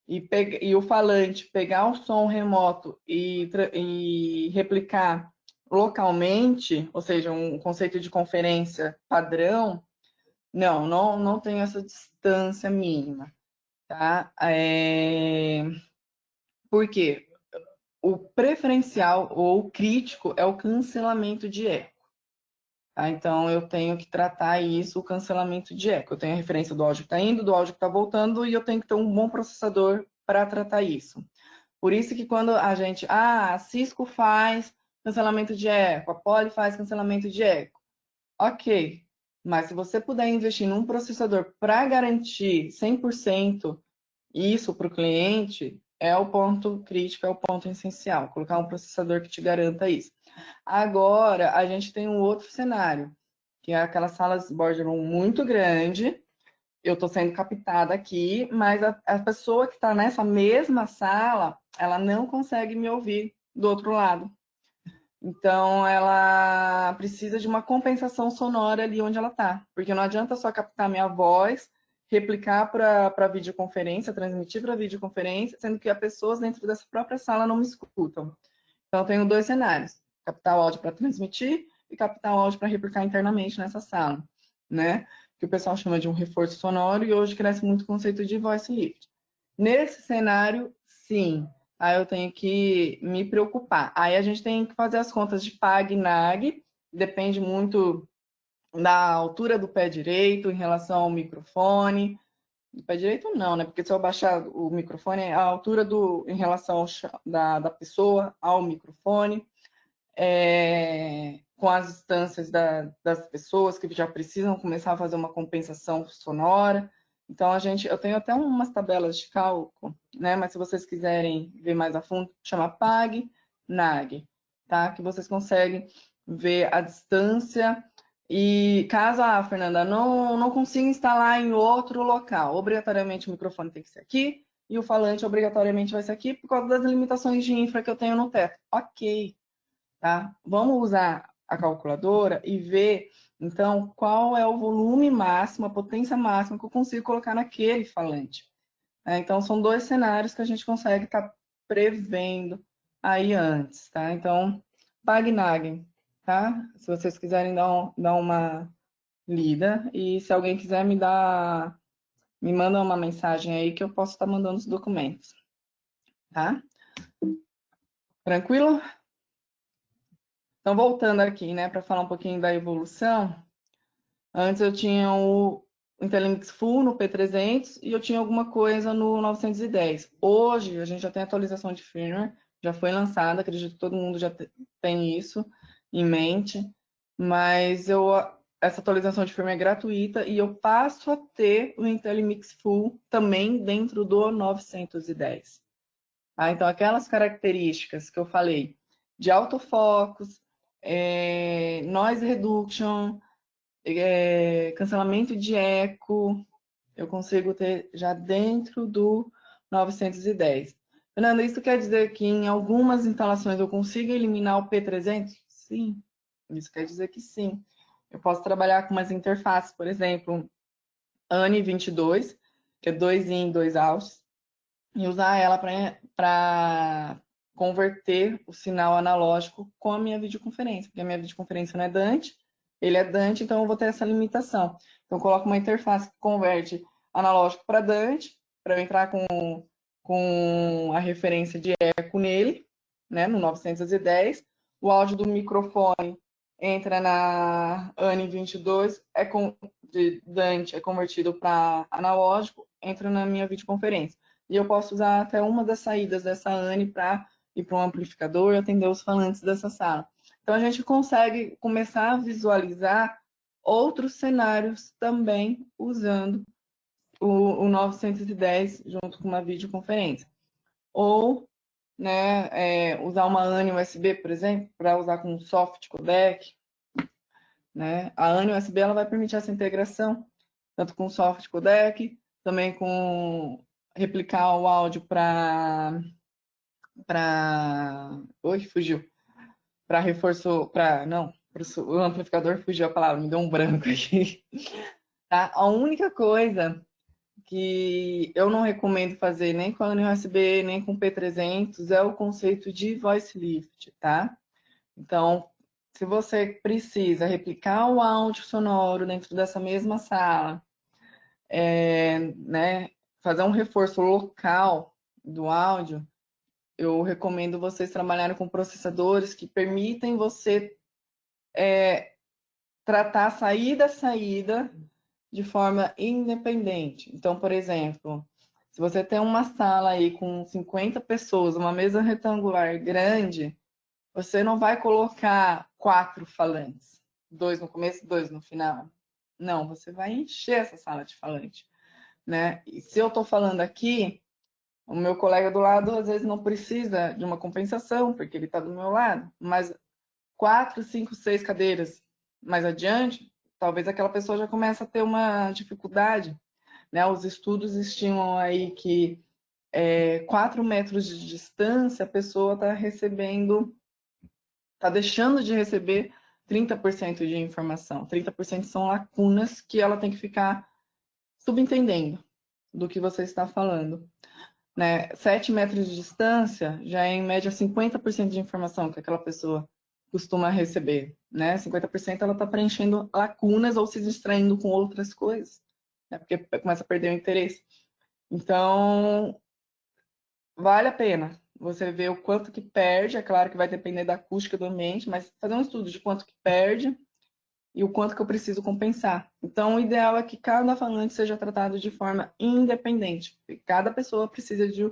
B: e o falante pegar o som remoto e replicar localmente, ou seja, um conceito de conferência padrão, não tem essa distância mínima, tá? Por quê? O preferencial ou o crítico é o cancelamento de eco. Tá? Então, eu tenho que tratar isso, o cancelamento de eco. Eu tenho a referência do áudio que está indo, do áudio que está voltando, e eu tenho que ter um bom processador para tratar isso. Por isso que quando a gente... a Cisco faz cancelamento de eco, a Poly faz cancelamento de eco. Ok, mas se você puder investir num processador para garantir 100% isso para o cliente, é o ponto crítico, é o ponto essencial. Colocar um processador que te garanta isso. Agora, a gente tem um outro cenário, que é aquelas salas boardroom muito grande. Eu estou sendo captada aqui, mas a pessoa que está nessa mesma sala, ela não consegue me ouvir do outro lado. Então, ela precisa de uma compensação sonora ali onde ela está. Porque não adianta só captar minha voz, replicar para videoconferência, transmitir para videoconferência, sendo que as pessoas dentro dessa própria sala não me escutam. Então, eu tenho 2 cenários. Captar o áudio para transmitir e captar o áudio para replicar internamente nessa sala, né? Que o pessoal chama de um reforço sonoro e hoje cresce muito o conceito de voice lift. Nesse cenário, sim, aí eu tenho que me preocupar. Aí a gente tem que fazer as contas de PAG e NAG, depende muito da altura do pé direito em relação ao microfone. Do pé direito não, né? Porque se eu baixar o microfone, é a altura em relação da pessoa ao microfone, com as distâncias das pessoas que já precisam começar a fazer uma compensação sonora. Então, eu tenho até umas tabelas de cálculo, né? Mas se vocês quiserem ver mais a fundo, chama PAG, NAG, tá? Que vocês conseguem ver a distância. E caso Fernanda, não consiga instalar em outro local, obrigatoriamente o microfone tem que ser aqui e o falante obrigatoriamente vai ser aqui por causa das limitações de infra que eu tenho no teto. Ok, tá? Vamos usar a calculadora e ver, então, qual é o volume máximo, a potência máxima que eu consigo colocar naquele falante. Então, são 2 cenários que a gente consegue estar prevendo aí antes, tá? Então, PAG-NAG, tá? Se vocês quiserem dar uma lida, e se alguém quiser me manda uma mensagem aí que eu posso estar mandando os documentos, tá? Tranquilo? Então, voltando aqui, né, para falar um pouquinho da evolução, antes eu tinha o Intelinx Full no P300 e eu tinha alguma coisa no 910. Hoje, a gente já tem atualização de firmware, já foi lançada, acredito que todo mundo já tem isso em mente, mas essa atualização de firmware é gratuita e eu passo a ter o Intelimix Full também dentro do 910. Então, aquelas características que eu falei de autofocus, noise reduction, cancelamento de eco, eu consigo ter já dentro do 910. Fernanda, isso quer dizer que em algumas instalações eu consigo eliminar o P300? Sim, isso quer dizer que sim. Eu posso trabalhar com umas interfaces, por exemplo, ANI22, que é 2 in, 2 out, e usar ela para converter o sinal analógico com a minha videoconferência, porque a minha videoconferência não é Dante, ele é Dante, então eu vou ter essa limitação. Então, eu coloco uma interface que converte analógico para Dante, para eu entrar com a referência de eco nele, né, no 910. O áudio do microfone entra na ANI22, de Dante é convertido para analógico, entra na minha videoconferência. E eu posso usar até uma das saídas dessa ANI para ir para um amplificador e atender os falantes dessa sala. Então, a gente consegue começar a visualizar outros cenários também usando o 910 junto com uma videoconferência. Ou, né, usar uma ANI USB, por exemplo, para usar com um soft codec. Né? A ANI USB ela vai permitir essa integração, tanto com soft codec, também com replicar o áudio para oi, fugiu. Para reforço, o amplificador fugiu a palavra, me deu um branco aqui. Tá? A única coisa que eu não recomendo fazer nem com a USB, nem com o P300 é o conceito de voice lift, tá? Então, se você precisa replicar o áudio sonoro dentro dessa mesma sala, né, fazer um reforço local do áudio, eu recomendo vocês trabalharem com processadores que permitem você tratar saída de forma independente. Então, por exemplo, se você tem uma sala aí com 50 pessoas, uma mesa retangular grande, você não vai colocar 4 falantes, 2 no começo, 2 no final. Não, você vai encher essa sala de falante, né? E se eu estou falando aqui, o meu colega do lado às vezes não precisa de uma compensação, porque ele está do meu lado, mas 4, 5, 6 cadeiras mais adiante, talvez aquela pessoa já comece a ter uma dificuldade, né? Os estudos estimam aí que 4 metros de distância a pessoa está deixando de receber 30% de informação. 30% são lacunas que ela tem que ficar subentendendo do que você está falando. Né? 7 metros de distância já é, em média, 50% de informação que aquela pessoa costuma receber. Né? 50% ela está preenchendo lacunas ou se distraindo com outras coisas, né? Porque começa a perder o interesse. Então, vale a pena você vê o quanto que perde, é claro que vai depender da acústica do ambiente, mas fazer um estudo de quanto que perde e o quanto que eu preciso compensar. Então, o ideal é que cada falante seja tratado de forma independente, porque cada pessoa precisa de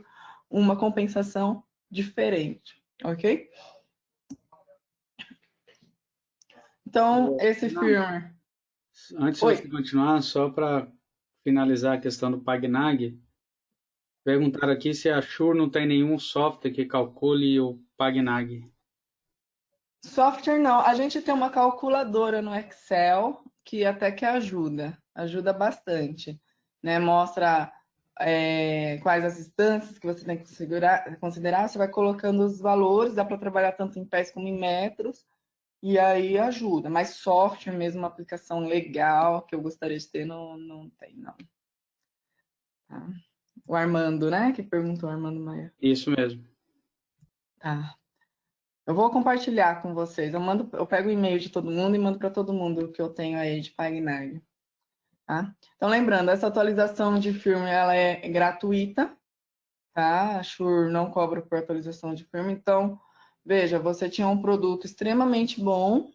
B: uma compensação diferente, ok? Então, esse firmware...
C: Antes de você continuar, só para finalizar a questão do PagNag, perguntaram aqui se a Shure não tem nenhum software que calcule o PagNag.
B: Software não, a gente tem uma calculadora no Excel que até que ajuda bastante, né? Mostra quais as instâncias que você tem que considerar, você vai colocando os valores, dá para trabalhar tanto em pés como em metros, e aí ajuda. Mas software mesmo, uma aplicação legal que eu gostaria de ter, não tem, não. Tá? O Armando, né? Que perguntou, Armando Maia.
C: Isso mesmo.
B: Tá. Eu vou compartilhar com vocês. Eu pego o e-mail de todo mundo e mando para todo mundo o que eu tenho aí de PagNag. Tá? Então, lembrando, essa atualização de firmware ela é gratuita, tá? A Shure não cobra por atualização de firmware. Então, veja, você tinha um produto extremamente bom,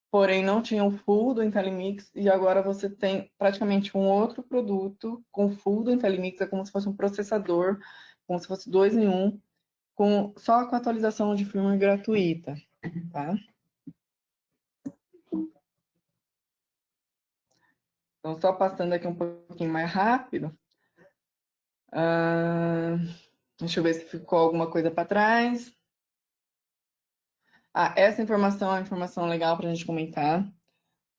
B: porém não tinha o full do IntelliMix, e agora você tem praticamente um outro produto com full do IntelliMix, é como se fosse um processador, como se fosse 2 em 1, só com atualização de firmware gratuita, tá? Então, só passando aqui um pouquinho mais rápido. Deixa eu ver se ficou alguma coisa para trás. Essa informação é uma informação legal para a gente comentar.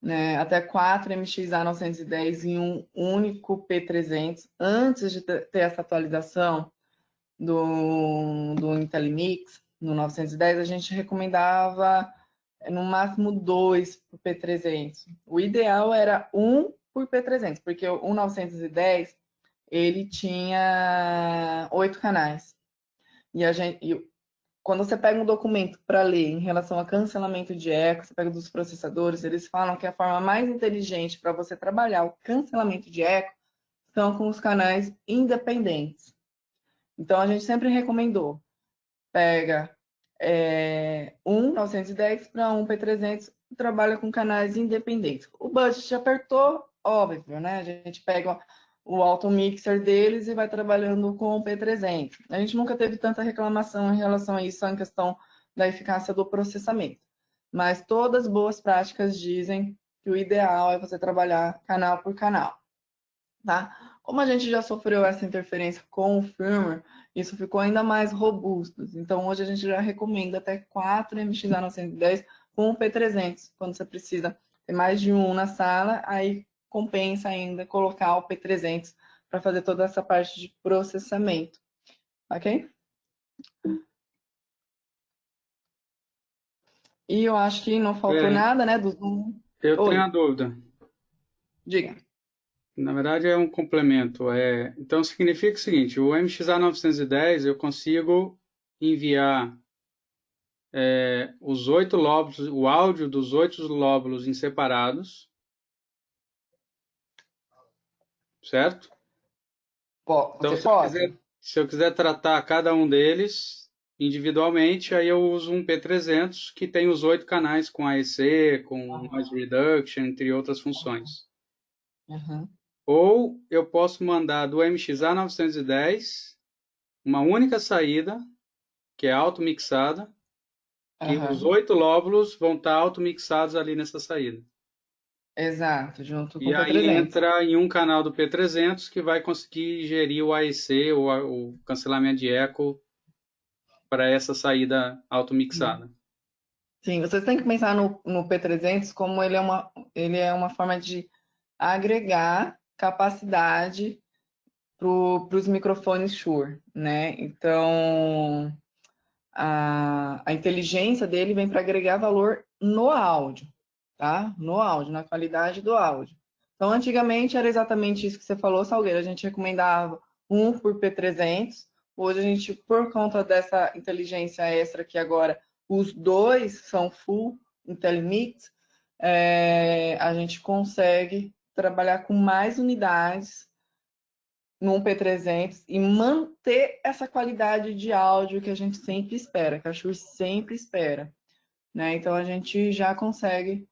B: Né? Até 4 MXA 910 em um único P300. Antes de ter essa atualização do IntelliMix, no 910, a gente recomendava no máximo 2 por P300. O ideal era 1 por P300, porque o 910 ele tinha 8 canais. Quando você pega um documento para ler em relação a cancelamento de eco, você pega dos processadores, eles falam que a forma mais inteligente para você trabalhar o cancelamento de eco são com os canais independentes. Então, a gente sempre recomendou, pega um 910 para um P300 e trabalha com canais independentes. O budget apertou, óbvio, né? A gente pega o auto mixer deles e vai trabalhando com o P300. A gente nunca teve tanta reclamação em relação a isso, em questão da eficácia do processamento. Mas todas as boas práticas dizem que o ideal é você trabalhar canal por canal, tá? Como a gente já sofreu essa interferência com o firmware, isso ficou ainda mais robusto. Então, hoje a gente já recomenda até 4 MXA 910 com o P300, quando você precisa ter mais de um na sala, aí compensa ainda colocar o P300 para fazer toda essa parte de processamento, ok? E eu acho que não faltou nada, né?
C: Eu tenho uma dúvida.
B: Diga.
C: Na verdade, é um complemento. Então, significa o seguinte, o MXA 910 eu consigo enviar os 8 lóbulos, o áudio dos 8 lóbulos em separados, certo?
B: Então, você
C: pode. Se eu quiser tratar cada um deles individualmente, aí eu uso um P300 que tem os 8 canais com AEC, com noise reduction, entre outras funções.
B: Uhum.
C: Ou eu posso mandar do MXA 910 uma única saída, que é auto-mixada, que os 8 lóbulos vão estar auto-mixados ali nessa saída.
B: Exato, junto com o
C: E aí
B: P300.
C: entra em um canal do P300 que vai conseguir gerir o AEC, o cancelamento de eco, para essa saída auto-mixada.
B: Sim, vocês têm que pensar no P300 como ele é uma forma de agregar capacidade para os microfones Shure, né? Então, a inteligência dele vem para agregar valor no áudio, tá? No áudio, na qualidade do áudio. Então, antigamente era exatamente isso que você falou, Salgueiro. A gente recomendava 1 por P300. Hoje a gente, por conta dessa inteligência extra que agora os 2 são full IntelliMix, a gente consegue trabalhar com mais unidades num P300 e manter essa qualidade de áudio que a gente sempre espera, que a Shure sempre espera, né? Então a gente já consegue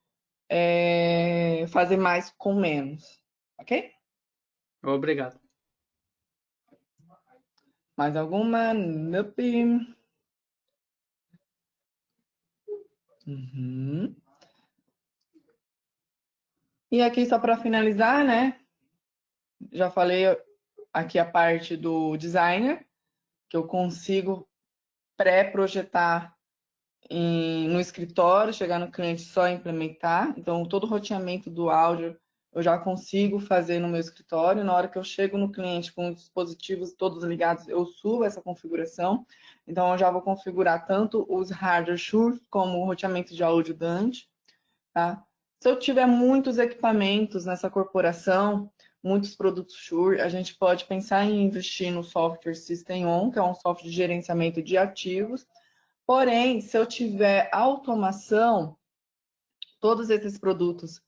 B: fazer mais com menos, ok?
C: Obrigado.
B: Mais alguma? Nope. Uhum. E aqui só para finalizar, né? Já falei aqui a parte do designer, que eu consigo pré-projetar no escritório, chegar no cliente só implementar. Então, todo o roteamento do áudio eu já consigo fazer no meu escritório. Na hora que eu chego no cliente com os dispositivos todos ligados, eu subo essa configuração. Então, eu já vou configurar tanto os hardware Shure como o roteamento de áudio Dante, tá? Se eu tiver muitos equipamentos nessa corporação, muitos produtos Shure, a gente pode pensar em investir no software System-On, que é um software de gerenciamento de ativos. Porém, se eu tiver automação, todos esses produtos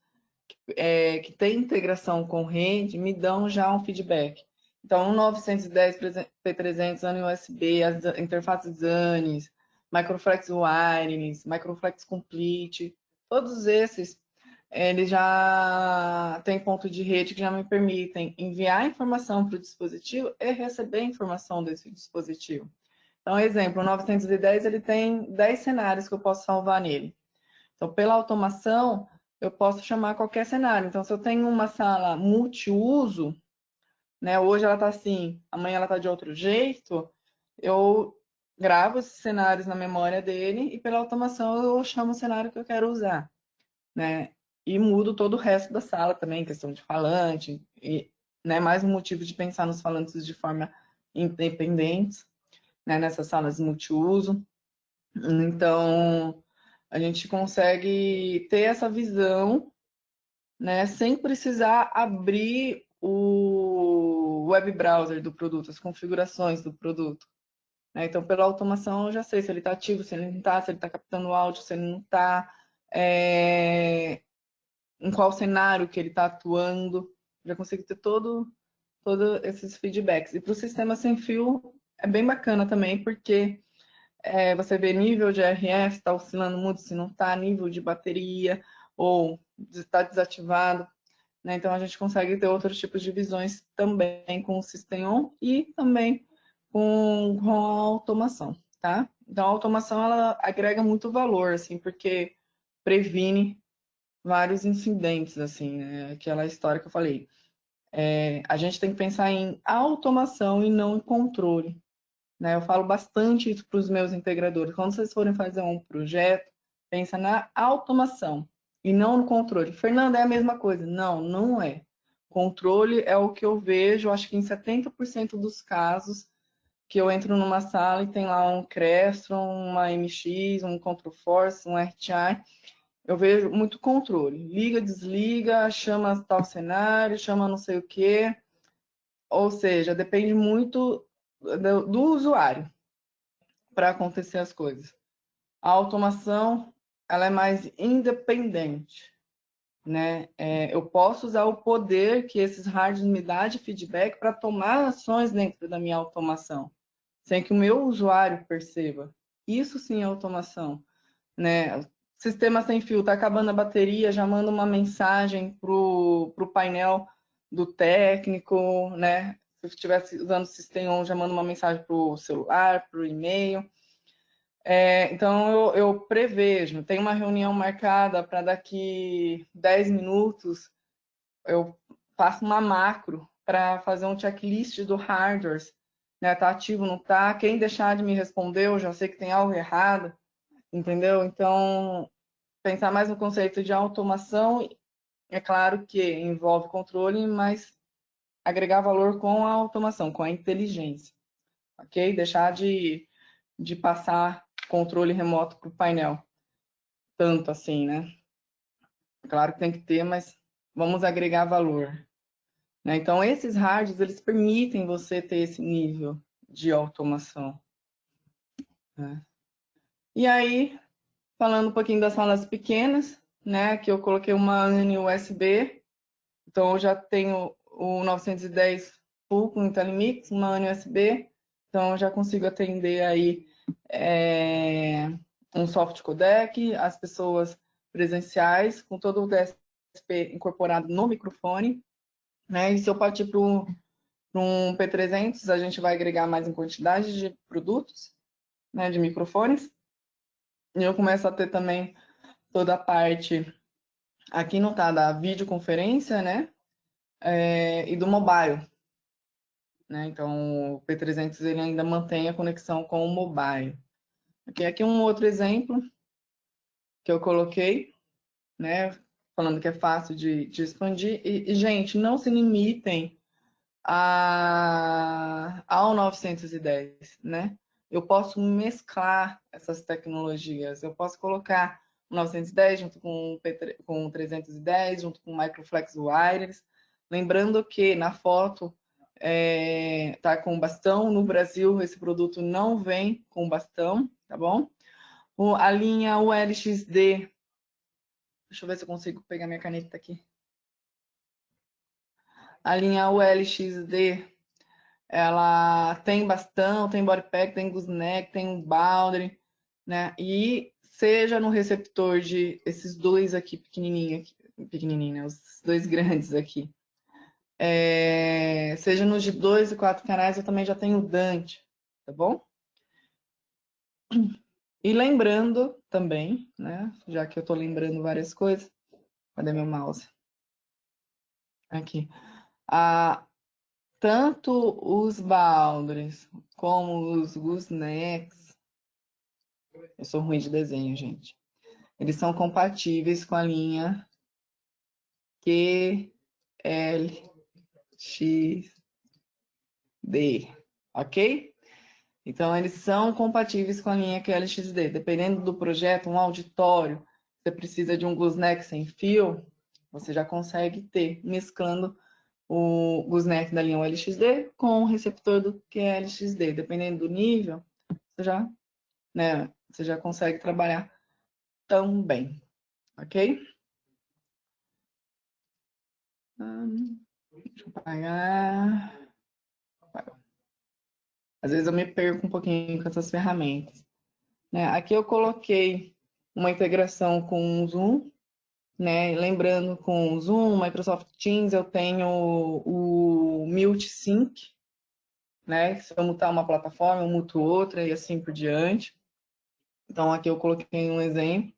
B: que têm integração com rede me dão já um feedback. Então, um 910 P300 ANI USB, as interfaces ANIs, Microflex Wireless, Microflex Complete, todos esses, eles já têm ponto de rede que já me permitem enviar informação para o dispositivo e receber informação desse dispositivo. Então, exemplo, o 910 ele tem 10 cenários que eu posso salvar nele. Então, pela automação, eu posso chamar qualquer cenário. Então, se eu tenho uma sala multiuso, né, hoje ela está assim, amanhã ela está de outro jeito, eu gravo esses cenários na memória dele e pela automação eu chamo o cenário que eu quero usar, né? E mudo todo o resto da sala também, questão de falante, e, né, mais um motivo de pensar nos falantes de forma independente, né, nessas salas multiuso. Então, a gente consegue ter essa visão, né, sem precisar abrir o web browser do produto, as configurações do produto. Né? Então, pela automação, eu já sei se ele está ativo, se ele não está, se ele está captando áudio, se ele não está, em qual cenário que ele está atuando. Já consigo ter todos esses feedbacks. E para o sistema sem fio, é bem bacana também, porque você vê nível de RF, está oscilando muito, se não está, nível de bateria, ou está desativado. Né? Então, a gente consegue ter outros tipos de visões também com o System-On e também com a automação. Tá? Então, a automação ela agrega muito valor, assim, porque previne vários incidentes, assim, né? Aquela história que eu falei. A gente tem que pensar em automação e não em controle. Né? Eu falo bastante isso para os meus integradores. Quando vocês forem fazer um projeto, pensa na automação e não no controle. Fernanda, é a mesma coisa. Não, não é. Controle é o que eu vejo, acho que em 70% dos casos que eu entro numa sala e tem lá um Crestron, uma MX, um Control Force, um RTI, eu vejo muito controle. Liga, desliga, chama tal cenário, chama não sei o quê. Ou seja, depende muito do usuário para acontecer as coisas. A automação, ela é mais independente, né? Eu posso usar o poder que esses hardwares me dão de feedback para tomar ações dentro da minha automação, sem que o meu usuário perceba. Isso sim é automação, né? Sistema sem fio, está acabando a bateria, já manda uma mensagem para o painel do técnico, né? Se eu estivesse usando o System-On, já manda uma mensagem para o celular, para o e-mail. Então, eu prevejo, tem uma reunião marcada para daqui 10 minutos, eu faço uma macro para fazer um checklist do hardware, né? Tá ativo, não tá? Quem deixar de me responder, eu já sei que tem algo errado, entendeu? Então, pensar mais no conceito de automação, é claro que envolve controle, mas agregar valor com a automação, com a inteligência, ok? Deixar de passar controle remoto para o painel. Tanto assim, né? Claro que tem que ter, mas vamos agregar valor. Né? Então, esses hardwares, eles permitem você ter esse nível de automação. Né? E aí, falando um pouquinho das salas pequenas, né? Que eu coloquei uma ANI USB. Então, eu já tenho o 910 full com IntelliMix, uma ANI USB, então eu já consigo atender aí um soft codec, as pessoas presenciais, com todo o DSP incorporado no microfone, né? E se eu partir para um P300, a gente vai agregar mais em quantidade de produtos, né, de microfones, e eu começo a ter também toda a parte, aqui não tá, da videoconferência, né, e do mobile, né, então o P300 ele ainda mantém a conexão com o mobile. Aqui um outro exemplo que eu coloquei, né, falando que é fácil de expandir, e gente, não se limitem ao 910, né? Eu posso mesclar essas tecnologias, eu posso colocar o 910 junto com o 310, junto com o Microflex Wireless, lembrando que na foto tá com bastão, no Brasil esse produto não vem com bastão, tá bom? A linha ULXD, deixa eu ver se eu consigo pegar minha caneta aqui. A linha ULXD, ela tem bastão, tem bodypack, tem gooseneck, tem um boundary, né? E seja no receptor de esses dois aqui pequenininho, né? Os dois grandes aqui. Seja nos de 2 e 4 canais, eu também já tenho o Dante, tá bom? E lembrando também, né? Já que eu tô lembrando várias coisas, cadê meu mouse? Aqui. Tanto os boundaries como os goosenecks, eu sou ruim de desenho, gente. Eles são compatíveis com a linha QLXD, ok? Então, eles são compatíveis com a linha QLXD. Dependendo do projeto, um auditório, você precisa de um gooseneck sem fio, você já consegue ter, mesclando o gooseneck da linha ULXD com o receptor do QLXD. Dependendo do nível, você já consegue trabalhar também, ok? Deixa eu apagar. Às vezes eu me perco um pouquinho com essas ferramentas, né? Aqui eu coloquei uma integração com o Zoom, né? Lembrando, com o Zoom, Microsoft Teams, eu tenho o Mute Sync, né? Se eu mutar uma plataforma, eu muto outra e assim por diante. Então aqui eu coloquei um exemplo,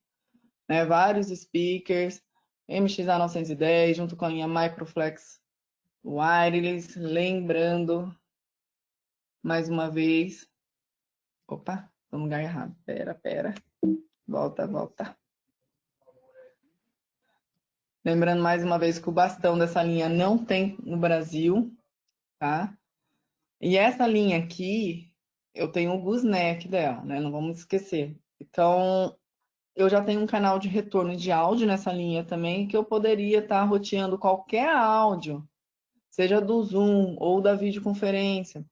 B: né? Vários speakers, MXA910 junto com a linha Microflex Wireless, lembrando mais uma vez. Opa, tô no lugar errado. Pera. Volta. Lembrando mais uma vez que o bastão dessa linha não tem no Brasil, tá? E essa linha aqui, eu tenho o gooseneck dela, né? Não vamos esquecer. Então, eu já tenho um canal de retorno de áudio nessa linha também, que eu poderia estar roteando qualquer áudio, seja do Zoom ou da videoconferência,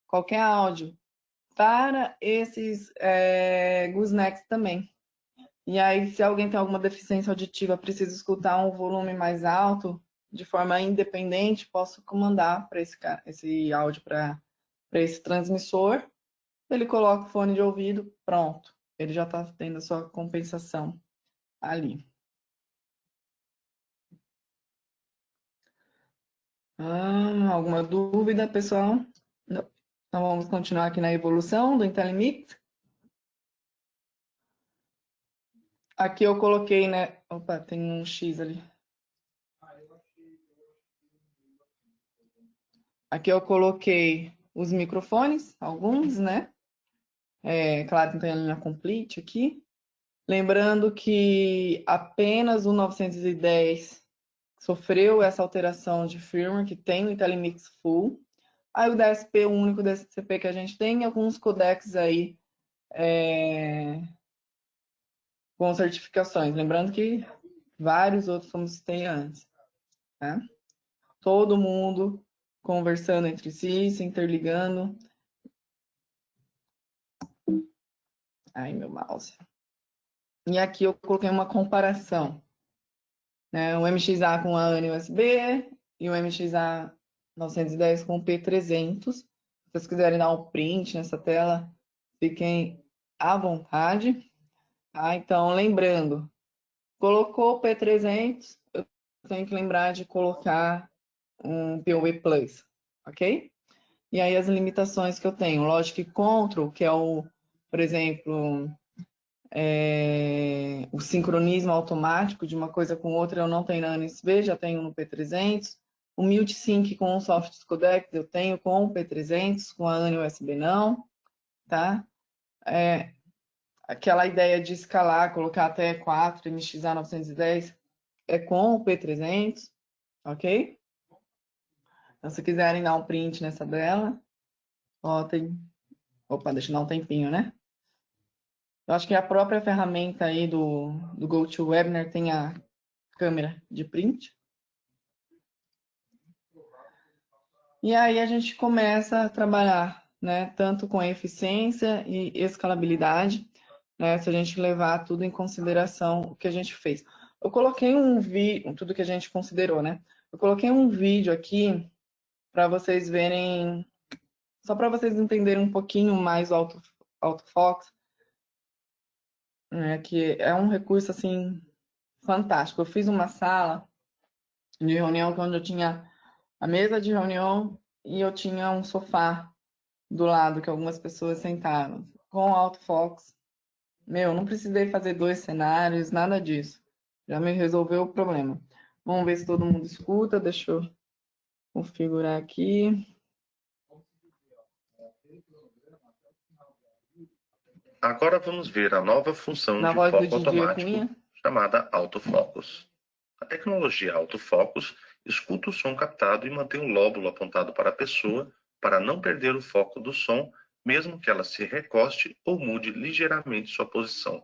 B: qualquer áudio, para esses goosenecks também. E aí, se alguém tem alguma deficiência auditiva, precisa escutar um volume mais alto, de forma independente, posso comandar para esse áudio para esse transmissor. Ele coloca o fone de ouvido, pronto. Ele já está tendo a sua compensação ali. Alguma dúvida, pessoal? Não. Então, vamos continuar aqui na evolução do IntelliMix. Aqui eu coloquei, né? Opa, tem um X ali. Aqui eu coloquei os microfones, alguns, né? Claro que não tem a linha complete aqui. Lembrando que apenas o 910 sofreu essa alteração de firmware, que tem o IntelliMix Full. Aí o DSP, o único DSP que a gente tem, alguns codecs aí com certificações. Lembrando que vários outros como citei antes. Tá? Todo mundo conversando entre si, se interligando. Ai, meu mouse. E aqui eu coloquei uma comparação, né? O MXA com a ANI USB e o MXA 910 com o P300. Se vocês quiserem dar um print nessa tela, fiquem à vontade. Tá? Então, lembrando, colocou o P300, eu tenho que lembrar de colocar um PoE Plus, ok? E aí as limitações que eu tenho, Logic Control, que é o, por exemplo, o sincronismo automático de uma coisa com outra, eu não tenho na ANSV, já tenho no P300. O Mute Sync com o Soft Codec eu tenho com o P300, com a ANI USB não, tá? Aquela ideia de escalar, colocar até 4 MXA 910 é com o P300, ok? Então, se quiserem dar um print nessa dela, ó, tem... Opa, deixa eu dar um tempinho, né? Eu acho que a própria ferramenta aí do GoToWebinar tem a câmera de print. E aí a gente começa a trabalhar, né, tanto com eficiência e escalabilidade, né, se a gente levar tudo em consideração o que a gente fez. Eu coloquei um vídeo, tudo que a gente considerou, né? Eu coloquei um vídeo aqui para vocês verem, só para vocês entenderem um pouquinho mais o AutoFox, né, que é um recurso assim fantástico. Eu fiz uma sala de reunião onde eu tinha a mesa de reunião e eu tinha um sofá do lado que algumas pessoas sentaram. Com o AutoFox, não precisei fazer 2 cenários, nada disso. Já me resolveu o problema. Vamos ver se todo mundo escuta. Deixa eu configurar aqui.
D: Agora vamos ver a nova função
B: Na
D: de
B: voz do
D: foco
B: Didier
D: automático,
B: Cunha.
D: chamada autofocus. A tecnologia autofocus escuta o som captado e mantém o lóbulo apontado para a pessoa para não perder o foco do som, mesmo que ela se recoste ou mude ligeiramente sua posição,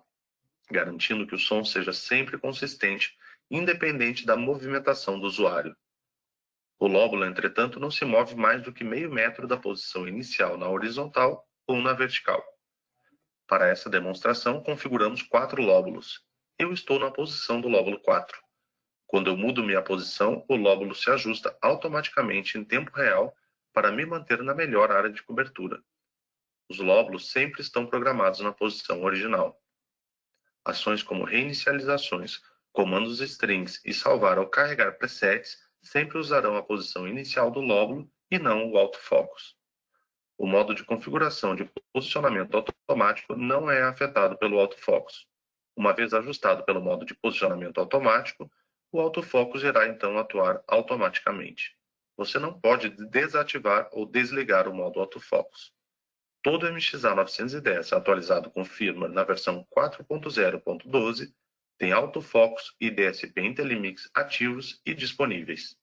D: garantindo que o som seja sempre consistente, independente da movimentação do usuário. O lóbulo, entretanto, não se move mais do que meio metro da posição inicial na horizontal ou na vertical. Para essa demonstração, configuramos 4 lóbulos. Eu estou na posição do lóbulo 4. Quando eu mudo minha posição, o lóbulo se ajusta automaticamente em tempo real para me manter na melhor área de cobertura. Os lóbulos sempre estão programados na posição original. Ações como reinicializações, comandos strings e salvar ou carregar presets sempre usarão a posição inicial do lóbulo e não o autofocus. O modo de configuração de posicionamento automático não é afetado pelo autofocus. Uma vez ajustado pelo modo de posicionamento automático, o autofocus irá então atuar automaticamente. Você não pode desativar ou desligar o modo autofocus. Todo MXA 910 atualizado com firmware na versão 4.0.12 tem autofocus e DSP IntelliMix ativos e disponíveis.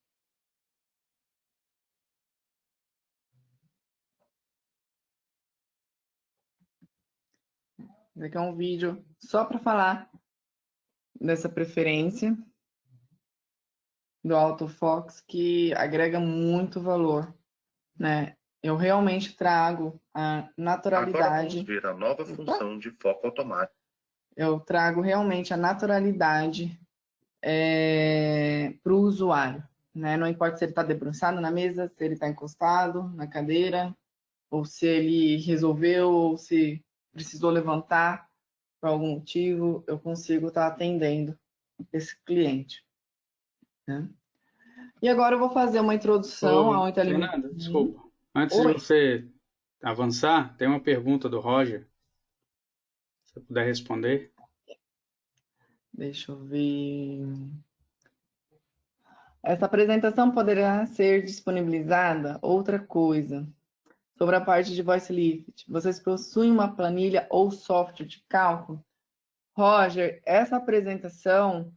B: Esse aqui é um vídeo só para falar dessa preferência do AutoFox que agrega muito valor, né? Eu realmente trago a naturalidade.
D: Agora vamos ver a nova função de foco automático.
B: Eu trago realmente a naturalidade para o usuário, né? Não importa se ele está debruçado na mesa, se ele está encostado na cadeira, ou se ele resolveu, ou se precisou levantar por algum motivo, eu consigo estar atendendo esse cliente, né? E agora eu vou fazer uma introdução ao IntelliMix.
C: Fernanda, desculpa. Antes de você avançar, tem uma pergunta do Roger. Se você puder responder.
B: Deixa eu ver. Essa apresentação poderá ser disponibilizada? Outra coisa. Sobre a parte de Voice Lift. Vocês possuem uma planilha ou software de cálculo? Roger, essa apresentação,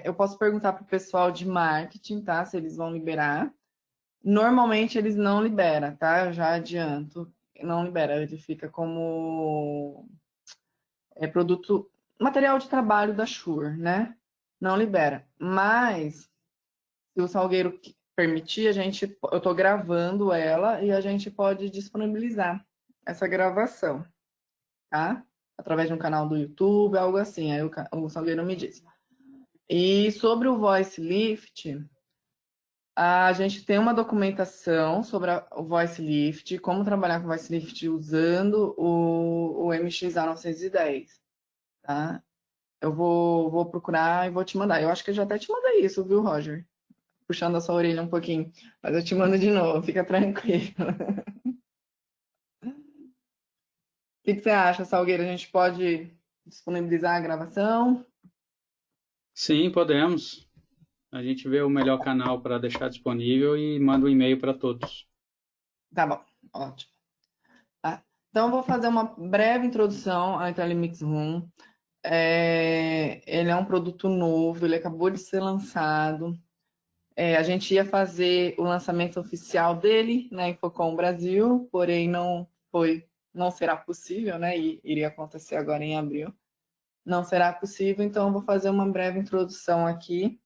B: eu posso perguntar para o pessoal de marketing, tá? Se eles vão liberar. Normalmente eles não liberam, tá? Eu já adianto. Não libera, ele fica como produto, material de trabalho da Shure, né? Não libera. Mas, se o Salgueiro permitir, eu estou gravando ela e a gente pode disponibilizar essa gravação, tá? Através de um canal do YouTube, algo assim. Aí o Salgueiro me diz. E sobre o Voice Lift, A gente tem uma documentação sobre o Voice Lift, como trabalhar com o Voice Lift usando o MXA 910, tá? Eu vou procurar e vou te mandar. Eu acho que eu já até te mandei isso, viu, Roger? Puxando a sua orelha um pouquinho. Mas eu te mando de novo, fica tranquilo. O que você acha, Salgueiro? A gente pode disponibilizar a gravação?
C: Sim, podemos. A gente vê o melhor canal para deixar disponível e manda um e-mail para todos.
B: Tá bom, ótimo. Tá. Então, eu vou fazer uma breve introdução ao IntelliMix Room. Ele é um produto novo, ele acabou de ser lançado. A gente ia fazer o lançamento oficial dele na Infocom Brasil, porém não será possível, né? E iria acontecer agora em abril. Não será possível, então eu vou fazer uma breve introdução aqui,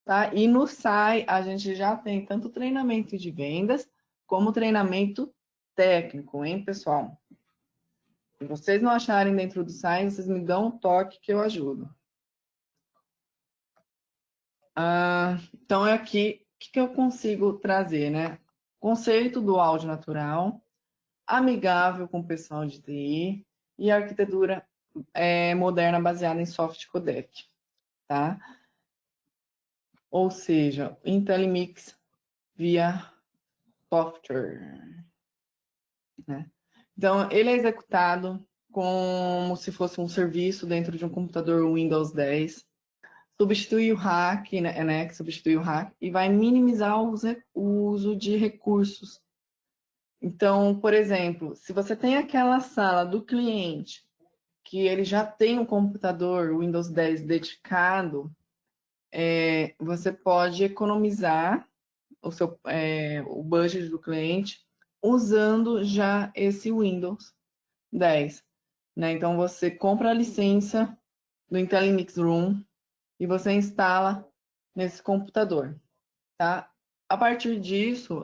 B: tá? E no SAI a gente já tem tanto treinamento de vendas como treinamento técnico, hein, pessoal? Se vocês não acharem dentro do SAI, vocês me dão um toque que eu ajudo. Então, aqui, o que eu consigo trazer, né? Conceito do áudio natural, amigável com o pessoal de TI e arquitetura moderna baseada em soft codec, tá? Ou seja, IntelliMix via software, né? Então, ele é executado como se fosse um serviço dentro de um computador Windows 10, substitui o hack, né, que substitui o hack e vai minimizar o uso de recursos. Então, por exemplo, se você tem aquela sala do cliente que ele já tem um computador Windows 10 dedicado, você pode economizar o budget do cliente usando já esse Windows 10, né? Então, você compra a licença do IntelliMix Room e você instala nesse computador, tá? A partir disso,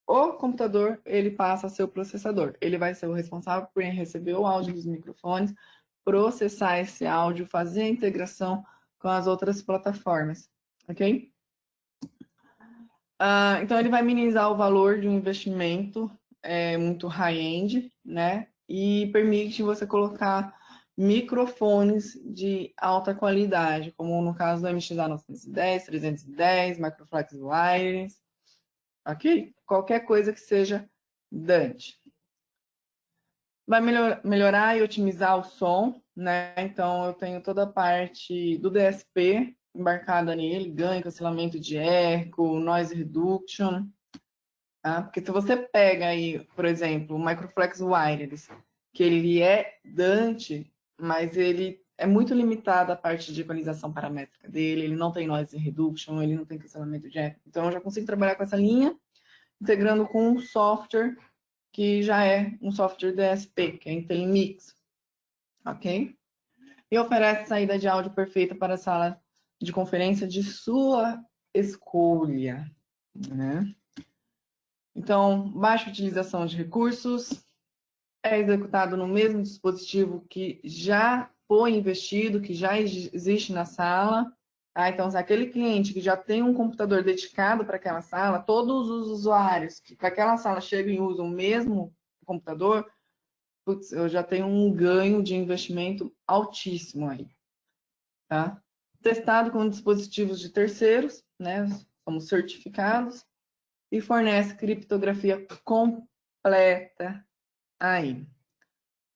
B: o computador ele passa a ser o processador. Ele vai ser o responsável por receber o áudio dos microfones, processar esse áudio, fazer a integração com as outras plataformas, ok? Então ele vai minimizar o valor de um investimento muito high-end, né? E permite você colocar microfones de alta qualidade, como no caso do MXA 910, 310, Microflex Wireless, ok? Qualquer coisa que seja Dante. Vai melhorar e otimizar o som, né? Então eu tenho toda a parte do DSP embarcada nele, ganho, cancelamento de eco, noise reduction. Tá? Porque se você pega aí, por exemplo, o Microflex Wireless, que ele é Dante, mas ele é muito limitado a parte de equalização paramétrica dele, ele não tem noise reduction, ele não tem cancelamento de eco. Então eu já consigo trabalhar com essa linha, integrando com um software que já é um software DSP, que é IntelliMix, ok? E oferece saída de áudio perfeita para a sala de conferência de sua escolha, né? Então, baixa utilização de recursos, é executado no mesmo dispositivo que já foi investido, que já existe na sala. Tá? Então, se aquele cliente que já tem um computador dedicado para aquela sala, todos os usuários que para aquela sala chegam e usam o mesmo computador, putz, eu já tenho um ganho de investimento altíssimo aí. Tá? Testado com dispositivos de terceiros, né? Somos certificados e fornece criptografia completa aí.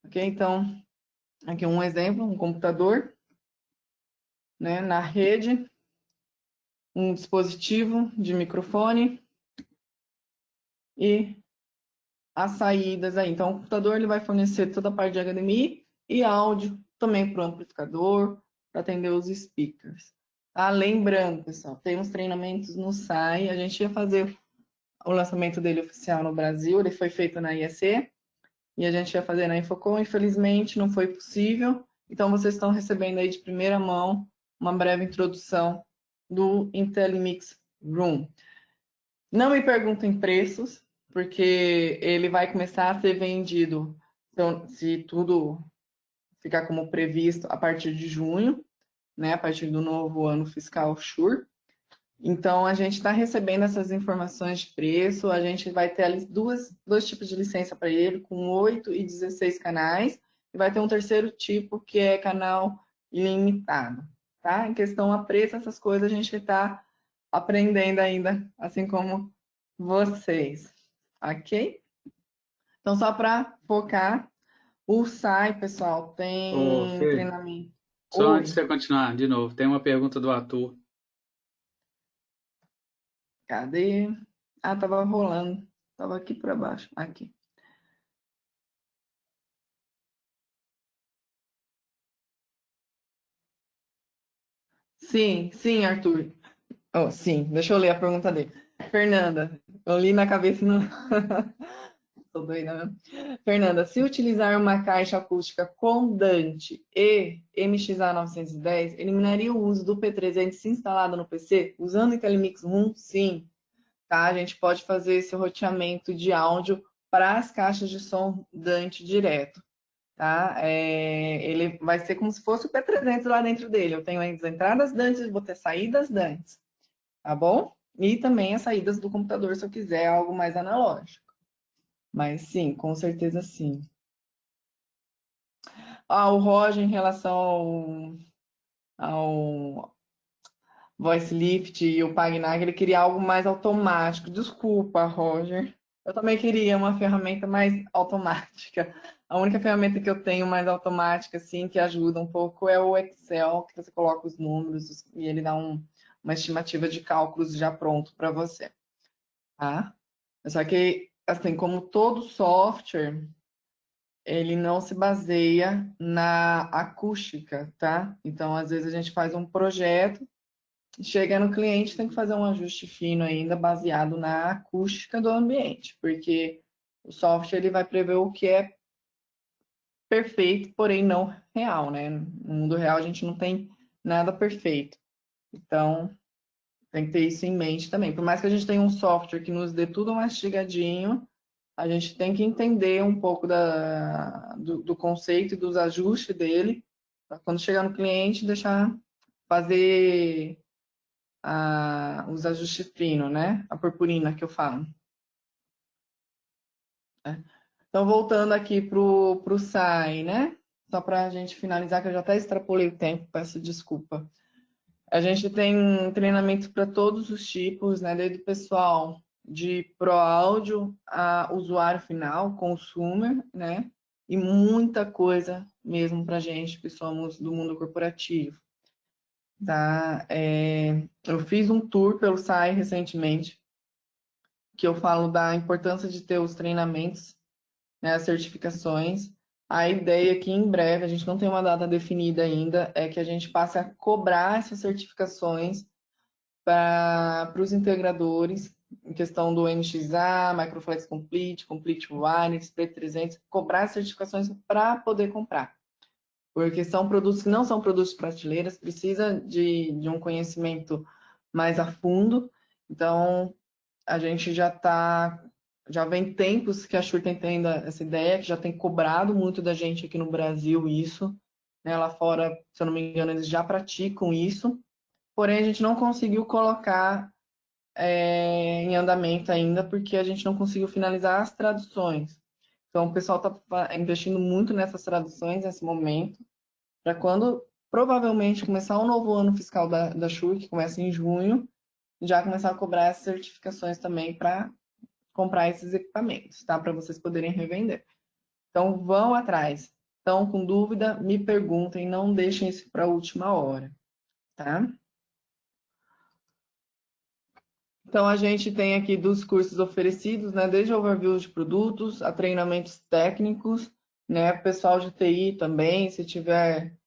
B: Ok? Então, aqui um exemplo, um computador, né, na rede, um dispositivo de microfone e as saídas aí. Então, o computador ele vai fornecer toda a parte de HDMI e áudio também para o amplificador, para atender os speakers. Tá? Lembrando, pessoal, tem uns treinamentos no SAI, a gente ia fazer o lançamento dele oficial no Brasil, ele foi feito na IEC, e a gente ia fazer na Infocom, infelizmente não foi possível, então vocês estão recebendo aí de primeira mão uma breve introdução do IntelliMix Room. Não me perguntem preços, porque ele vai começar a ser vendido, então, se tudo ficar como previsto, a partir de junho, né, a partir do novo ano fiscal SURE. Então, a gente está recebendo essas informações de preço, a gente vai ter ali dois tipos de licença para ele, com 8 e 16 canais, e vai ter um terceiro tipo, que é canal ilimitado, tá? Em questão a preço, essas coisas a gente está aprendendo ainda, assim como vocês, ok? Então, só para focar, o SAI, pessoal,
C: Ô,
B: tem
C: Fê,
B: treinamento.
C: só antes
B: Oi,
C: de você continuar, de novo, tem uma pergunta do Arthur.
B: cadê? Ah, tava rolando. Tava aqui para baixo. Aqui. Sim, sim, Arthur. Oh, sim, deixa eu ler a pergunta dele. Fernanda, eu li na cabeça e não. Tô doida, né? Fernanda, se utilizar uma caixa acústica com Dante e MXA910, eliminaria o uso do P300 instalado no PC? Usando o IntelliMix Room? Sim. Tá? A gente pode fazer esse roteamento de áudio para as caixas de som Dante direto. Tá? Ele vai ser como se fosse o P300 lá dentro dele. Eu tenho as entradas Dante, vou ter saídas Dante, tá bom? E também as saídas do computador, se eu quiser algo mais analógico. Mas sim, com certeza sim. Ah, o Roger, em relação ao Voice Lift e o Pagnag, ele queria algo mais automático. Desculpa, Roger. Eu também queria uma ferramenta mais automática. A única ferramenta que eu tenho mais automática, assim, que ajuda um pouco é o Excel, que você coloca os números e ele dá uma estimativa de cálculos já pronto para você, tá? Só que, assim, como todo software, ele não se baseia na acústica, tá? Então, às vezes a gente faz um projeto, chega no cliente, tem que fazer um ajuste fino ainda baseado na acústica do ambiente, porque o software ele vai prever o que é perfeito, porém não real, né? No mundo real a gente não tem nada perfeito. Então, tem que ter isso em mente também. Por mais que a gente tenha um software que nos dê tudo mastigadinho, a gente tem que entender um pouco do conceito e dos ajustes dele, para quando chegar no cliente, deixar fazer os ajustes finos, né? A purpurina que eu falo. Né? Então, voltando aqui para o SAI, né? Só para a gente finalizar, que eu já até extrapolei o tempo, peço desculpa. A gente tem treinamento para todos os tipos, né? Desde o pessoal de pro áudio a usuário final, consumer, né? E muita coisa mesmo para gente que somos do mundo corporativo, tá? Eu fiz um tour pelo SAI recentemente, que eu falo da importância de ter os treinamentos, né? As certificações. A ideia é que em breve, a gente não tem uma data definida ainda, é que a gente passe a cobrar essas certificações para os integradores, em questão do MXA, Microflex Complete, Complete Wireless, P300, cobrar certificações para poder comprar. Porque são produtos que não são produtos de prateleiras, precisa de um conhecimento mais a fundo. Então, a gente já vem tempos que a Shure tem tendo essa ideia, que já tem cobrado muito da gente aqui no Brasil isso. Né? Lá fora, se eu não me engano, eles já praticam isso. Porém, a gente não conseguiu colocar em andamento ainda, porque a gente não conseguiu finalizar as traduções. Então, o pessoal está investindo muito nessas traduções nesse momento, para quando provavelmente começar o novo ano fiscal da Shure, que começa em junho, já começar a cobrar essas certificações também para comprar esses equipamentos, tá? Para vocês poderem revender. Então, vão atrás. Estão com dúvida? Me perguntem, não deixem isso para a última hora, tá? Então, a gente tem aqui dos cursos oferecidos, né? Desde overview de produtos a treinamentos técnicos, né? Pessoal de TI também, se tiver.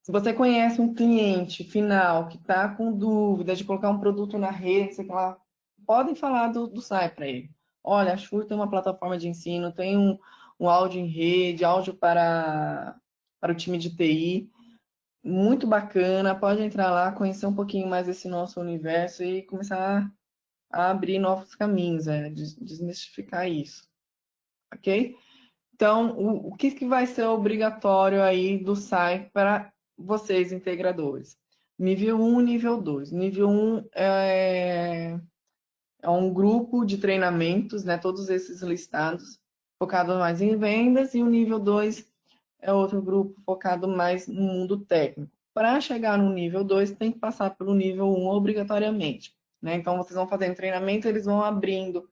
B: Se você conhece um cliente final que está com dúvida de colocar um produto na rede, sei lá, podem falar do SAI para ele. Olha, a Shure tem uma plataforma de ensino, tem um áudio em rede, áudio para o time de TI. Muito bacana, pode entrar lá, conhecer um pouquinho mais desse nosso universo e começar a abrir novos caminhos, desmistificar isso, ok? Então, o que vai ser obrigatório aí do SAI para vocês, integradores? Nível 1 e nível 2. Nível 1 é um grupo de treinamentos, né? Todos esses listados, focado mais em vendas, e o nível 2 é outro grupo focado mais no mundo técnico. Para chegar no nível 2, tem que passar pelo nível 1 obrigatoriamente, né? Então, vocês vão fazendo treinamento, eles vão abrindo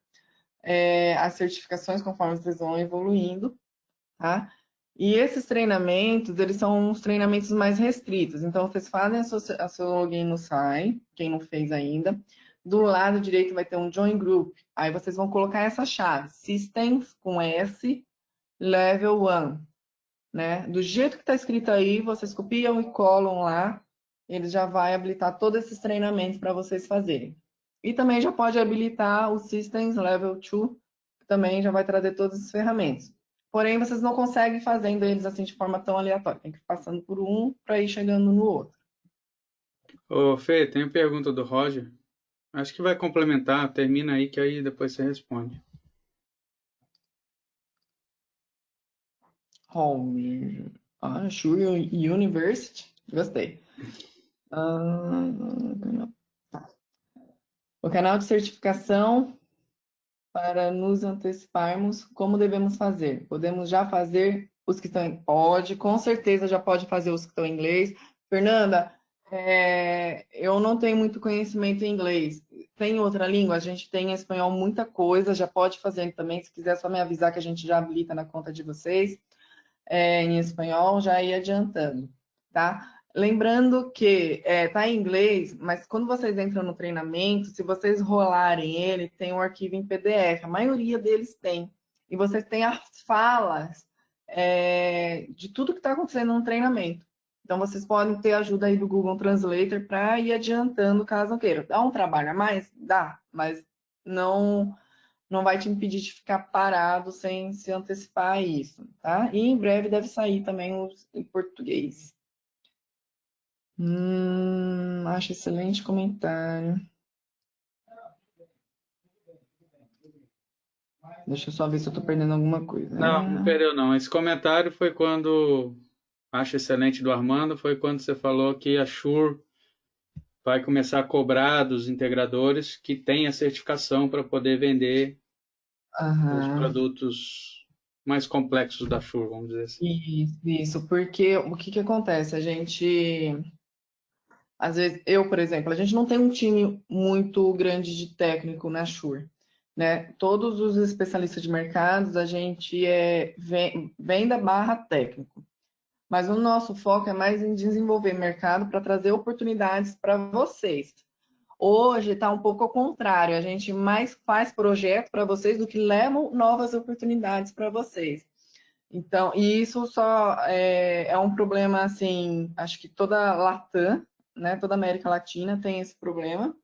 B: as certificações conforme vocês vão evoluindo, tá? E esses treinamentos, eles são uns treinamentos mais restritos. Então, vocês fazem a seu login no SAI, quem não fez ainda. Do lado direito vai ter um Join Group. Aí vocês vão colocar essa chave, Systems com S, Level 1. Né? Do jeito que está escrito aí, vocês copiam e colam lá. Ele já vai habilitar todos esses treinamentos para vocês fazerem. E também já pode habilitar o Systems Level 2, que também já vai trazer todas as ferramentas. Porém, vocês não conseguem fazendo eles assim de forma tão aleatória. Tem que ir passando por um para ir chegando no outro.
C: Ô, Fê, tem uma pergunta do Roger. Acho que vai complementar, termina aí que aí depois você responde.
B: Home. Shure University. Gostei. O canal de certificação para nos anteciparmos, como devemos fazer? Podemos já fazer os que estão em... Pode, com certeza já pode fazer os que estão em inglês. Fernanda, eu não tenho muito conhecimento em inglês. Tem outra língua? A gente tem em espanhol muita coisa, já pode fazer também. Se quiser, só me avisar que a gente já habilita na conta de vocês. Em espanhol, já ir adiantando, tá? Lembrando que tá em inglês, mas quando vocês entram no treinamento, se vocês rolarem ele, tem um arquivo em PDF. A maioria deles tem. E vocês têm as falas de tudo que está acontecendo no treinamento. Então, vocês podem ter ajuda aí do Google Translator para ir adiantando caso queiram. Dá um trabalho a mais? Dá, mas não vai te impedir de ficar parado sem se antecipar a isso, tá? E em breve deve sair também os em português. Acho excelente comentário. Deixa eu só ver se eu tô perdendo alguma coisa.
C: Não perdeu não. Esse comentário foi quando, acho excelente do Armando, foi quando você falou que a Shure vai começar a cobrar dos integradores que têm a certificação para poder vender os produtos mais complexos da Shure, vamos dizer assim.
B: Isso, porque o que acontece? A gente, às vezes, eu, por exemplo, a gente não tem um time muito grande de técnico na Shure, né? Todos os especialistas de mercados, a gente venda barra técnico. Mas o nosso foco é mais em desenvolver mercado para trazer oportunidades para vocês. Hoje está um pouco ao contrário, a gente mais faz projeto para vocês do que levam novas oportunidades para vocês. Então, e isso só é um problema, assim, acho que toda Latam, né, toda América Latina tem esse problema,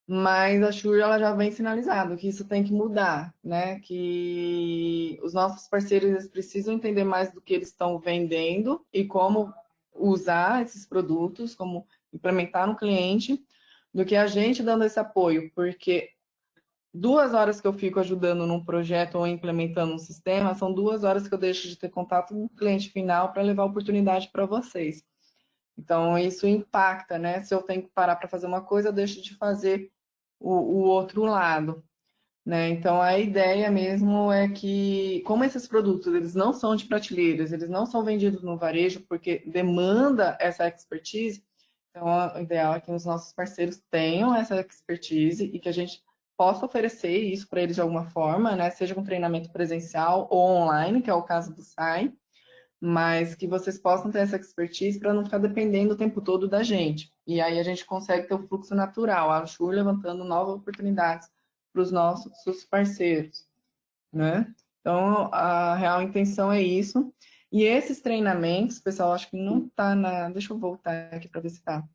B: mas a Shure ela já vem sinalizando que isso tem que mudar, né, que os nossos parceiros eles precisam entender mais do que eles estão vendendo e como usar esses produtos, como implementar no cliente, do que a gente dando esse apoio, porque 2 horas que eu fico ajudando num projeto ou implementando um sistema, são 2 horas que eu deixo de ter contato com o cliente final para levar oportunidade para vocês. Então, isso impacta, né? Se eu tenho que parar para fazer uma coisa, eu deixo de fazer o outro lado, né? Então, a ideia mesmo é que, como esses produtos, eles não são de prateleiras, eles não são vendidos no varejo, porque demanda essa expertise, então, o ideal é que os nossos parceiros tenham essa expertise e que a gente possa oferecer isso para eles de alguma forma, né? Seja com treinamento presencial ou online, que é o caso do SAI, mas que vocês possam ter essa expertise para não ficar dependendo o tempo todo da gente. E aí a gente consegue ter o fluxo natural, a Shure levantando novas oportunidades para os nossos parceiros, né? Então, a real intenção é isso. E esses treinamentos, pessoal, acho que não está na... Deixa eu voltar aqui para ver se está.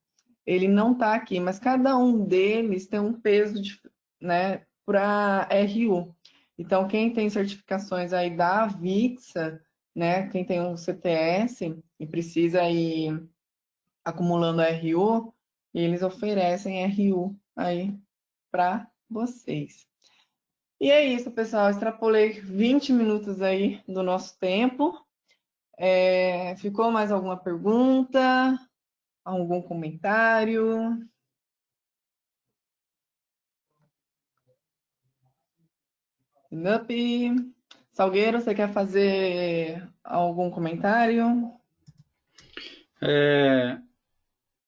B: Ele não está aqui, mas cada um deles tem um peso, né, para RU. Então, quem tem certificações aí da Avixa, né, quem tem um CTS e precisa ir acumulando RU, eles oferecem RU aí para vocês. E é isso, pessoal. Extrapolei 20 minutos aí do nosso tempo. Ficou mais alguma pergunta? algum comentário? Salgueiro, você quer fazer algum comentário?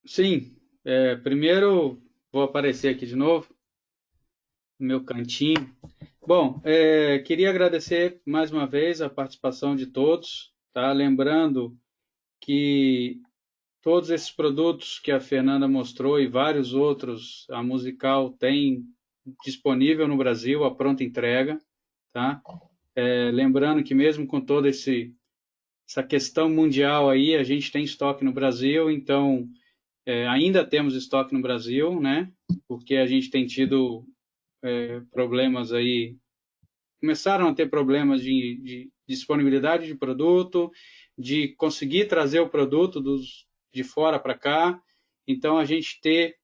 C: Sim, primeiro vou aparecer aqui de novo, no meu cantinho. Bom, queria agradecer mais uma vez a participação de todos, tá? Lembrando que todos esses produtos que a Fernanda mostrou e vários outros, a Musical tem disponível no Brasil, a pronta entrega, tá? Lembrando que mesmo com toda essa questão mundial aí, a gente tem estoque no Brasil, então ainda temos estoque no Brasil, né? Porque a gente tem tido problemas aí, começaram a ter problemas de disponibilidade de produto, de conseguir trazer o produto de fora para cá. Então, a gente ter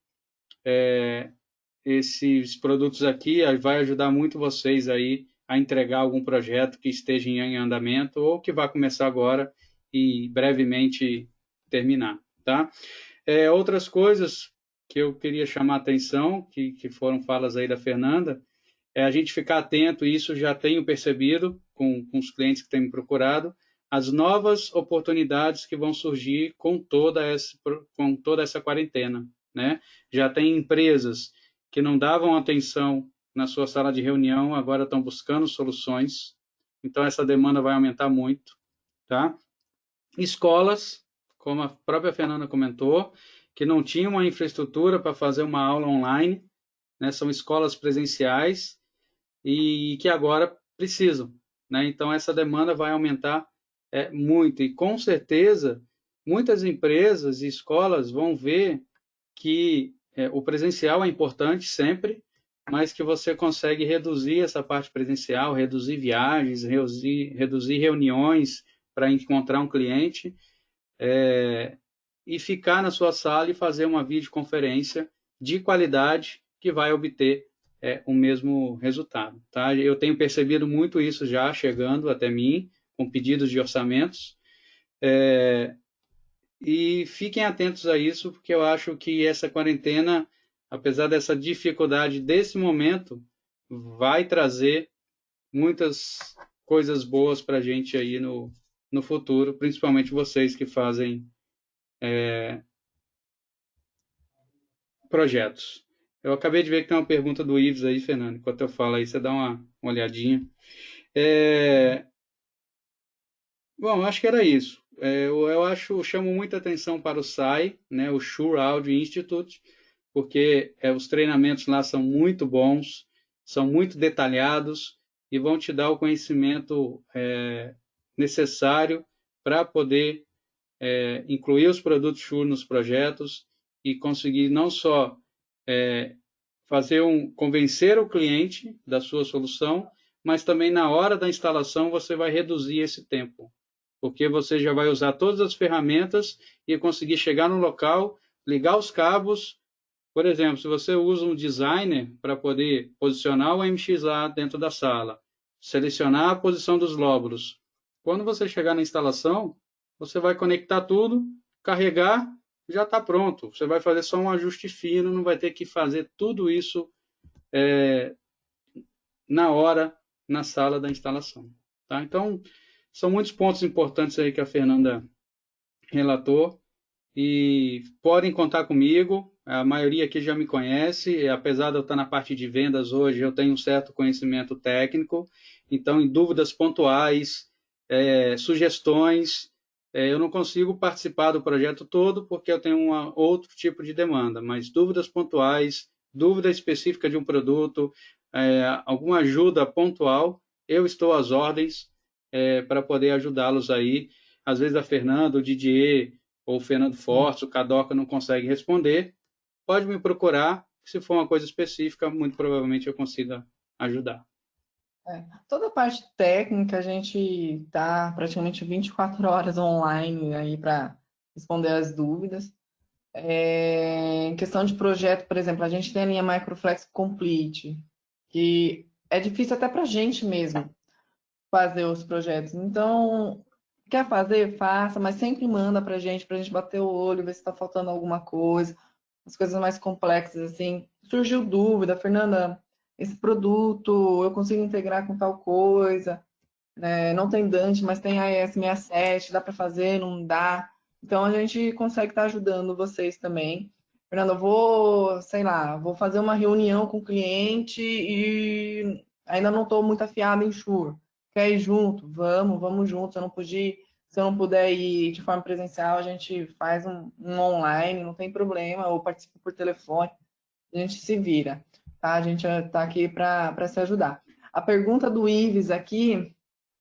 C: esses produtos aqui vai ajudar muito vocês aí a entregar algum projeto que esteja em andamento ou que vai começar agora e brevemente terminar, tá? Outras coisas que eu queria chamar a atenção, que foram falas aí da Fernanda, a gente ficar atento, e isso já tenho percebido com os clientes que têm me procurado, as novas oportunidades que vão surgir com toda essa quarentena, né? Já tem empresas que não davam atenção na sua sala de reunião, agora estão buscando soluções, então essa demanda vai aumentar muito, tá? Escolas, como a própria Fernanda comentou, que não tinham uma infraestrutura para fazer uma aula online, né? São escolas presenciais e que agora precisam, né? Então essa demanda vai aumentar muito e com certeza muitas empresas e escolas vão ver que o presencial é importante sempre, mas que você consegue reduzir essa parte presencial, reduzir viagens, reduzir reuniões para encontrar um cliente e ficar na sua sala e fazer uma videoconferência de qualidade que vai obter o mesmo resultado, tá? Eu tenho percebido muito isso já chegando até mim, com pedidos de orçamentos, e fiquem atentos a isso, porque eu acho que essa quarentena, apesar dessa dificuldade desse momento, vai trazer muitas coisas boas para a gente aí no futuro, principalmente vocês que fazem projetos. Eu acabei de ver que tem uma pergunta do Ives aí, Fernando. Enquanto eu falo aí, você dá uma olhadinha. Bom, acho que era isso. Eu chamo muita atenção para o SAI, né, o Shure Audio Institute, porque os treinamentos lá são muito bons, são muito detalhados e vão te dar o conhecimento necessário para poder incluir os produtos Shure nos projetos e conseguir não só convencer o cliente da sua solução, mas também na hora da instalação você vai reduzir esse tempo, porque você já vai usar todas as ferramentas e conseguir chegar no local, ligar os cabos. Por exemplo, se você usa um designer para poder posicionar o MXA dentro da sala, selecionar a posição dos lóbulos, quando você chegar na instalação, você vai conectar tudo, carregar, já está pronto. Você vai fazer só um ajuste fino, não vai ter que fazer tudo isso na hora, na sala da instalação. Tá? Então, são muitos pontos importantes aí que a Fernanda relatou e podem contar comigo. A maioria aqui já me conhece, apesar de eu estar na parte de vendas hoje, eu tenho um certo conhecimento técnico, então em dúvidas pontuais, sugestões, eu não consigo participar do projeto todo porque eu tenho outro tipo de demanda, mas dúvidas pontuais, dúvida específica de um produto, alguma ajuda pontual, eu estou às ordens para poder ajudá-los aí. Às vezes a Fernanda, o Didier, ou o Fernando Fortes, o Cadoca não consegue responder, pode me procurar, se for uma coisa específica, muito provavelmente eu consiga ajudar.
B: Toda a parte técnica, a gente está praticamente 24 horas online aí para responder as dúvidas. Em questão de projeto, por exemplo, a gente tem a linha Microflex Complete, que é difícil até para a gente mesmo fazer os projetos. Então, Quer fazer? Faça, mas sempre manda pra gente bater o olho, ver se está faltando alguma coisa. As coisas mais complexas, assim. Surgiu dúvida, Fernanda, esse produto eu consigo integrar com tal coisa, né? Não tem Dante, mas tem AES67, dá para fazer, não dá. Então a gente consegue estar ajudando vocês também. Fernanda, eu vou, sei lá, vou fazer uma reunião com o cliente e ainda não estou muito afiada em Shure. Quer ir junto? Vamos juntos. Se eu não puder ir de forma presencial, a gente faz um online, não tem problema, ou participa por telefone, a gente se vira, tá? A gente está aqui para se ajudar. A pergunta do Ives aqui,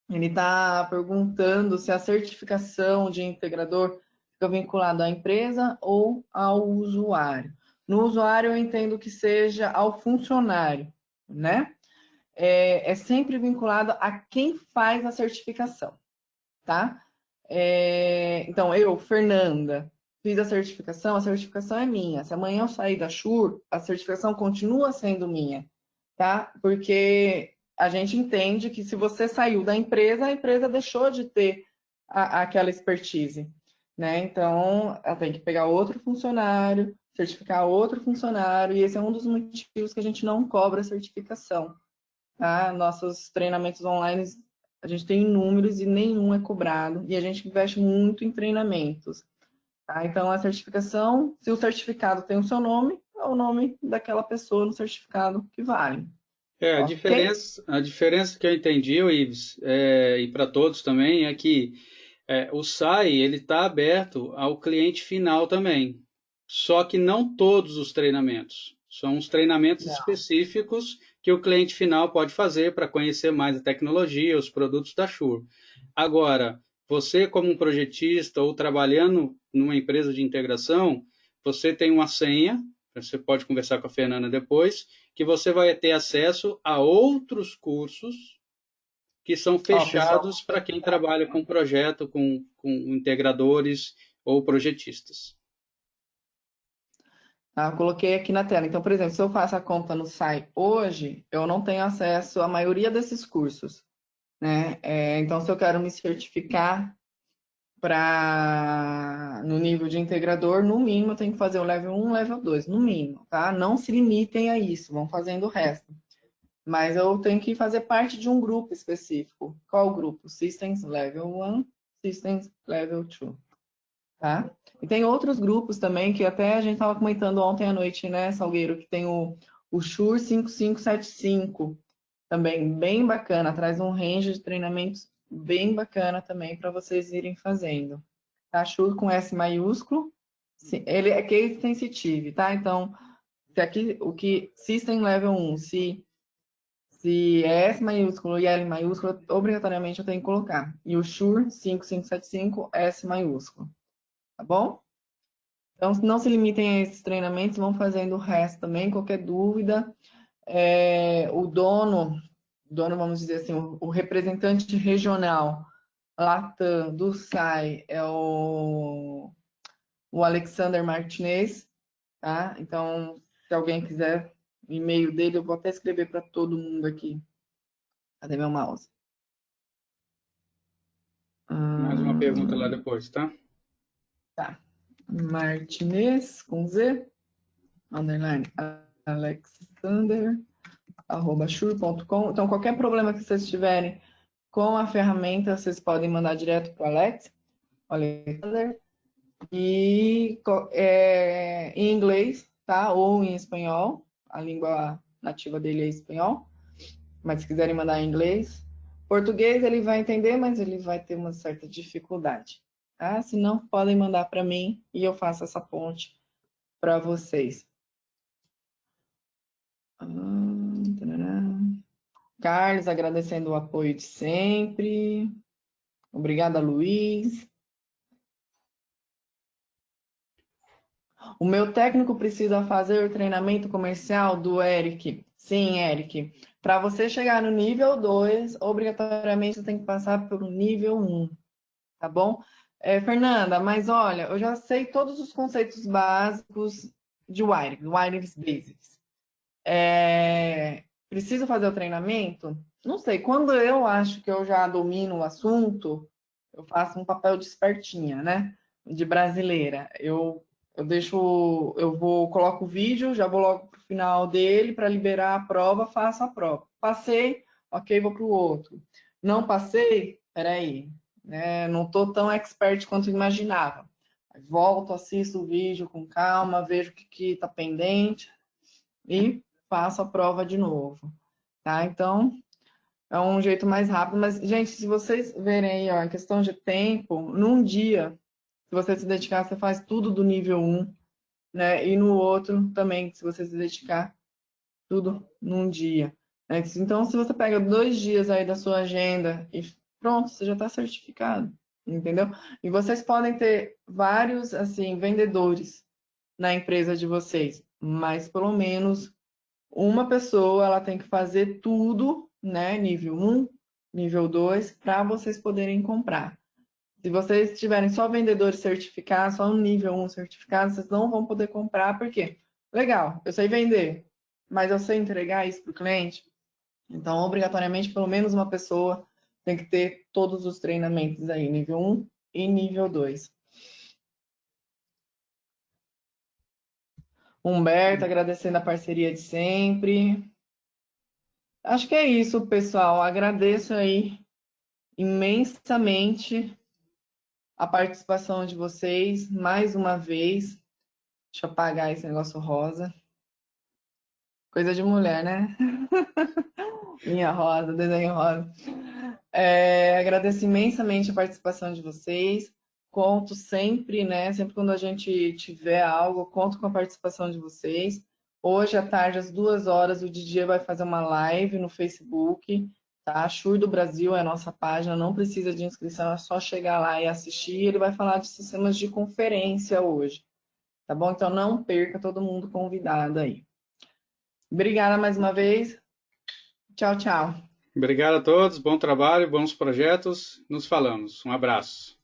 B: ele está perguntando se a certificação de integrador fica vinculada à empresa ou ao usuário. No usuário, eu entendo que seja ao funcionário, né? É sempre vinculado a quem faz a certificação, tá? Então, eu, Fernanda, fiz a certificação é minha. Se amanhã eu sair da Shure, a certificação continua sendo minha, tá? Porque a gente entende que se você saiu da empresa, a empresa deixou de ter aquela expertise, né? Então, ela tem que pegar outro funcionário, certificar outro funcionário, e esse é um dos motivos que a gente não cobra certificação, tá? Nossos treinamentos online, a gente tem inúmeros e nenhum é cobrado, e a gente investe muito em treinamentos, tá? Então, a certificação, se o certificado tem o seu nome, é o nome daquela pessoa no certificado que vale. Ok?
C: A diferença que eu entendi, Ives, e para todos também, é que o SAI ele está aberto ao cliente final também. Só que não todos os treinamentos. São os treinamentos específicos que o cliente final pode fazer para conhecer mais a tecnologia, os produtos da Shure. Agora, você como um projetista ou trabalhando numa empresa de integração, você tem uma senha, você pode conversar com a Fernanda depois, que você vai ter acesso a outros cursos que são fechados para quem trabalha com projeto, com integradores ou projetistas.
B: Eu coloquei aqui na tela. Então, por exemplo, se eu faço a conta no SAI hoje, eu não tenho acesso à maioria desses cursos, né? Então, se eu quero me certificar no nível de integrador, no mínimo eu tenho que fazer o level 1, level 2, no mínimo, tá? Não se limitem a isso, vão fazendo o resto. Mas eu tenho que fazer parte de um grupo específico. Qual grupo? Systems Level 1, Systems Level 2, tá? E tem outros grupos também, que até a gente estava comentando ontem à noite, né, Salgueiro, que tem o Shure 5575, também bem bacana, traz um range de treinamentos bem bacana também para vocês irem fazendo. Tá? Shure com S maiúsculo, ele é case sensitive, tá? Então, se aqui o que System Level 1, se é S maiúsculo e L maiúsculo, obrigatoriamente eu tenho que colocar. E o Shure 5575, S maiúsculo. Tá bom? Então, não se limitem a esses treinamentos, vão fazendo o resto também. Qualquer dúvida, o dono, vamos dizer assim, o representante regional Latam do SAI é o Alexander Martinez, tá? Então, se alguém quiser o e-mail dele, eu vou até escrever para todo mundo aqui. Cadê meu mouse?
C: Mais uma pergunta lá depois, tá?
B: Tá. Martinez, com Z, underline, Alexander, @shure.com. Então, qualquer problema que vocês tiverem com a ferramenta, vocês podem mandar direto para o Alexander. E em inglês, tá? Ou em espanhol. A língua nativa dele é espanhol. Mas se quiserem mandar em inglês. Português ele vai entender, mas ele vai ter uma certa dificuldade. Tá? Se não, podem mandar para mim e eu faço essa ponte para vocês. Carlos, agradecendo o apoio de sempre. Obrigada, Luiz. O meu técnico precisa fazer o treinamento comercial do Eric. Sim, Eric. Para você chegar no nível 2, obrigatoriamente você tem que passar pelo nível 1. Tá bom? Fernanda, mas olha, eu já sei todos os conceitos básicos de Wireless Basics. Preciso fazer o treinamento? Não sei. Quando eu acho que eu já domino o assunto, eu faço um papel de espertinha, né? De brasileira. Eu coloco o vídeo, já vou logo pro final dele para liberar a prova, faço a prova. Passei, ok, vou pro outro. Não passei, peraí, né? Não tô tão expert quanto imaginava. Volto, assisto o vídeo com calma, vejo o que tá pendente e faço a prova de novo, tá? Então, é um jeito mais rápido, mas, gente, se vocês verem aí, ó, em questão de tempo, num dia, se você se dedicar, você faz tudo do nível 1, né? E no outro também, se você se dedicar, tudo num dia, né? Então, se você pega 2 dias aí da sua agenda e pronto, você já está certificado, entendeu? E vocês podem ter vários, assim, vendedores na empresa de vocês, mas pelo menos uma pessoa, ela tem que fazer tudo, né? Nível 1, nível 2, para vocês poderem comprar. Se vocês tiverem só vendedores certificados, só um nível 1 certificado, vocês não vão poder comprar, por quê? Legal, eu sei vender, mas eu sei entregar isso para o cliente? Então, obrigatoriamente, pelo menos uma pessoa tem que ter todos os treinamentos aí, nível 1 e nível 2. Humberto, agradecendo a parceria de sempre. Acho que é isso, pessoal. Agradeço aí imensamente a participação de vocês, mais uma vez. Deixa eu apagar esse negócio rosa. Coisa de mulher, né? Linha rosa, desenho rosa. Agradeço imensamente a participação de vocês. Conto sempre, né? Sempre quando a gente tiver algo, conto com a participação de vocês. Hoje à tarde, às 2 horas, o Didier vai fazer uma live no Facebook, tá? Chur do Brasil é a nossa página, não precisa de inscrição, é só chegar lá e assistir. Ele vai falar de sistemas de conferência hoje, tá bom? Então não perca, todo mundo convidado aí. Obrigada mais uma vez. Tchau, tchau.
C: Obrigado a todos, bom trabalho, bons projetos. Nos falamos. Um abraço.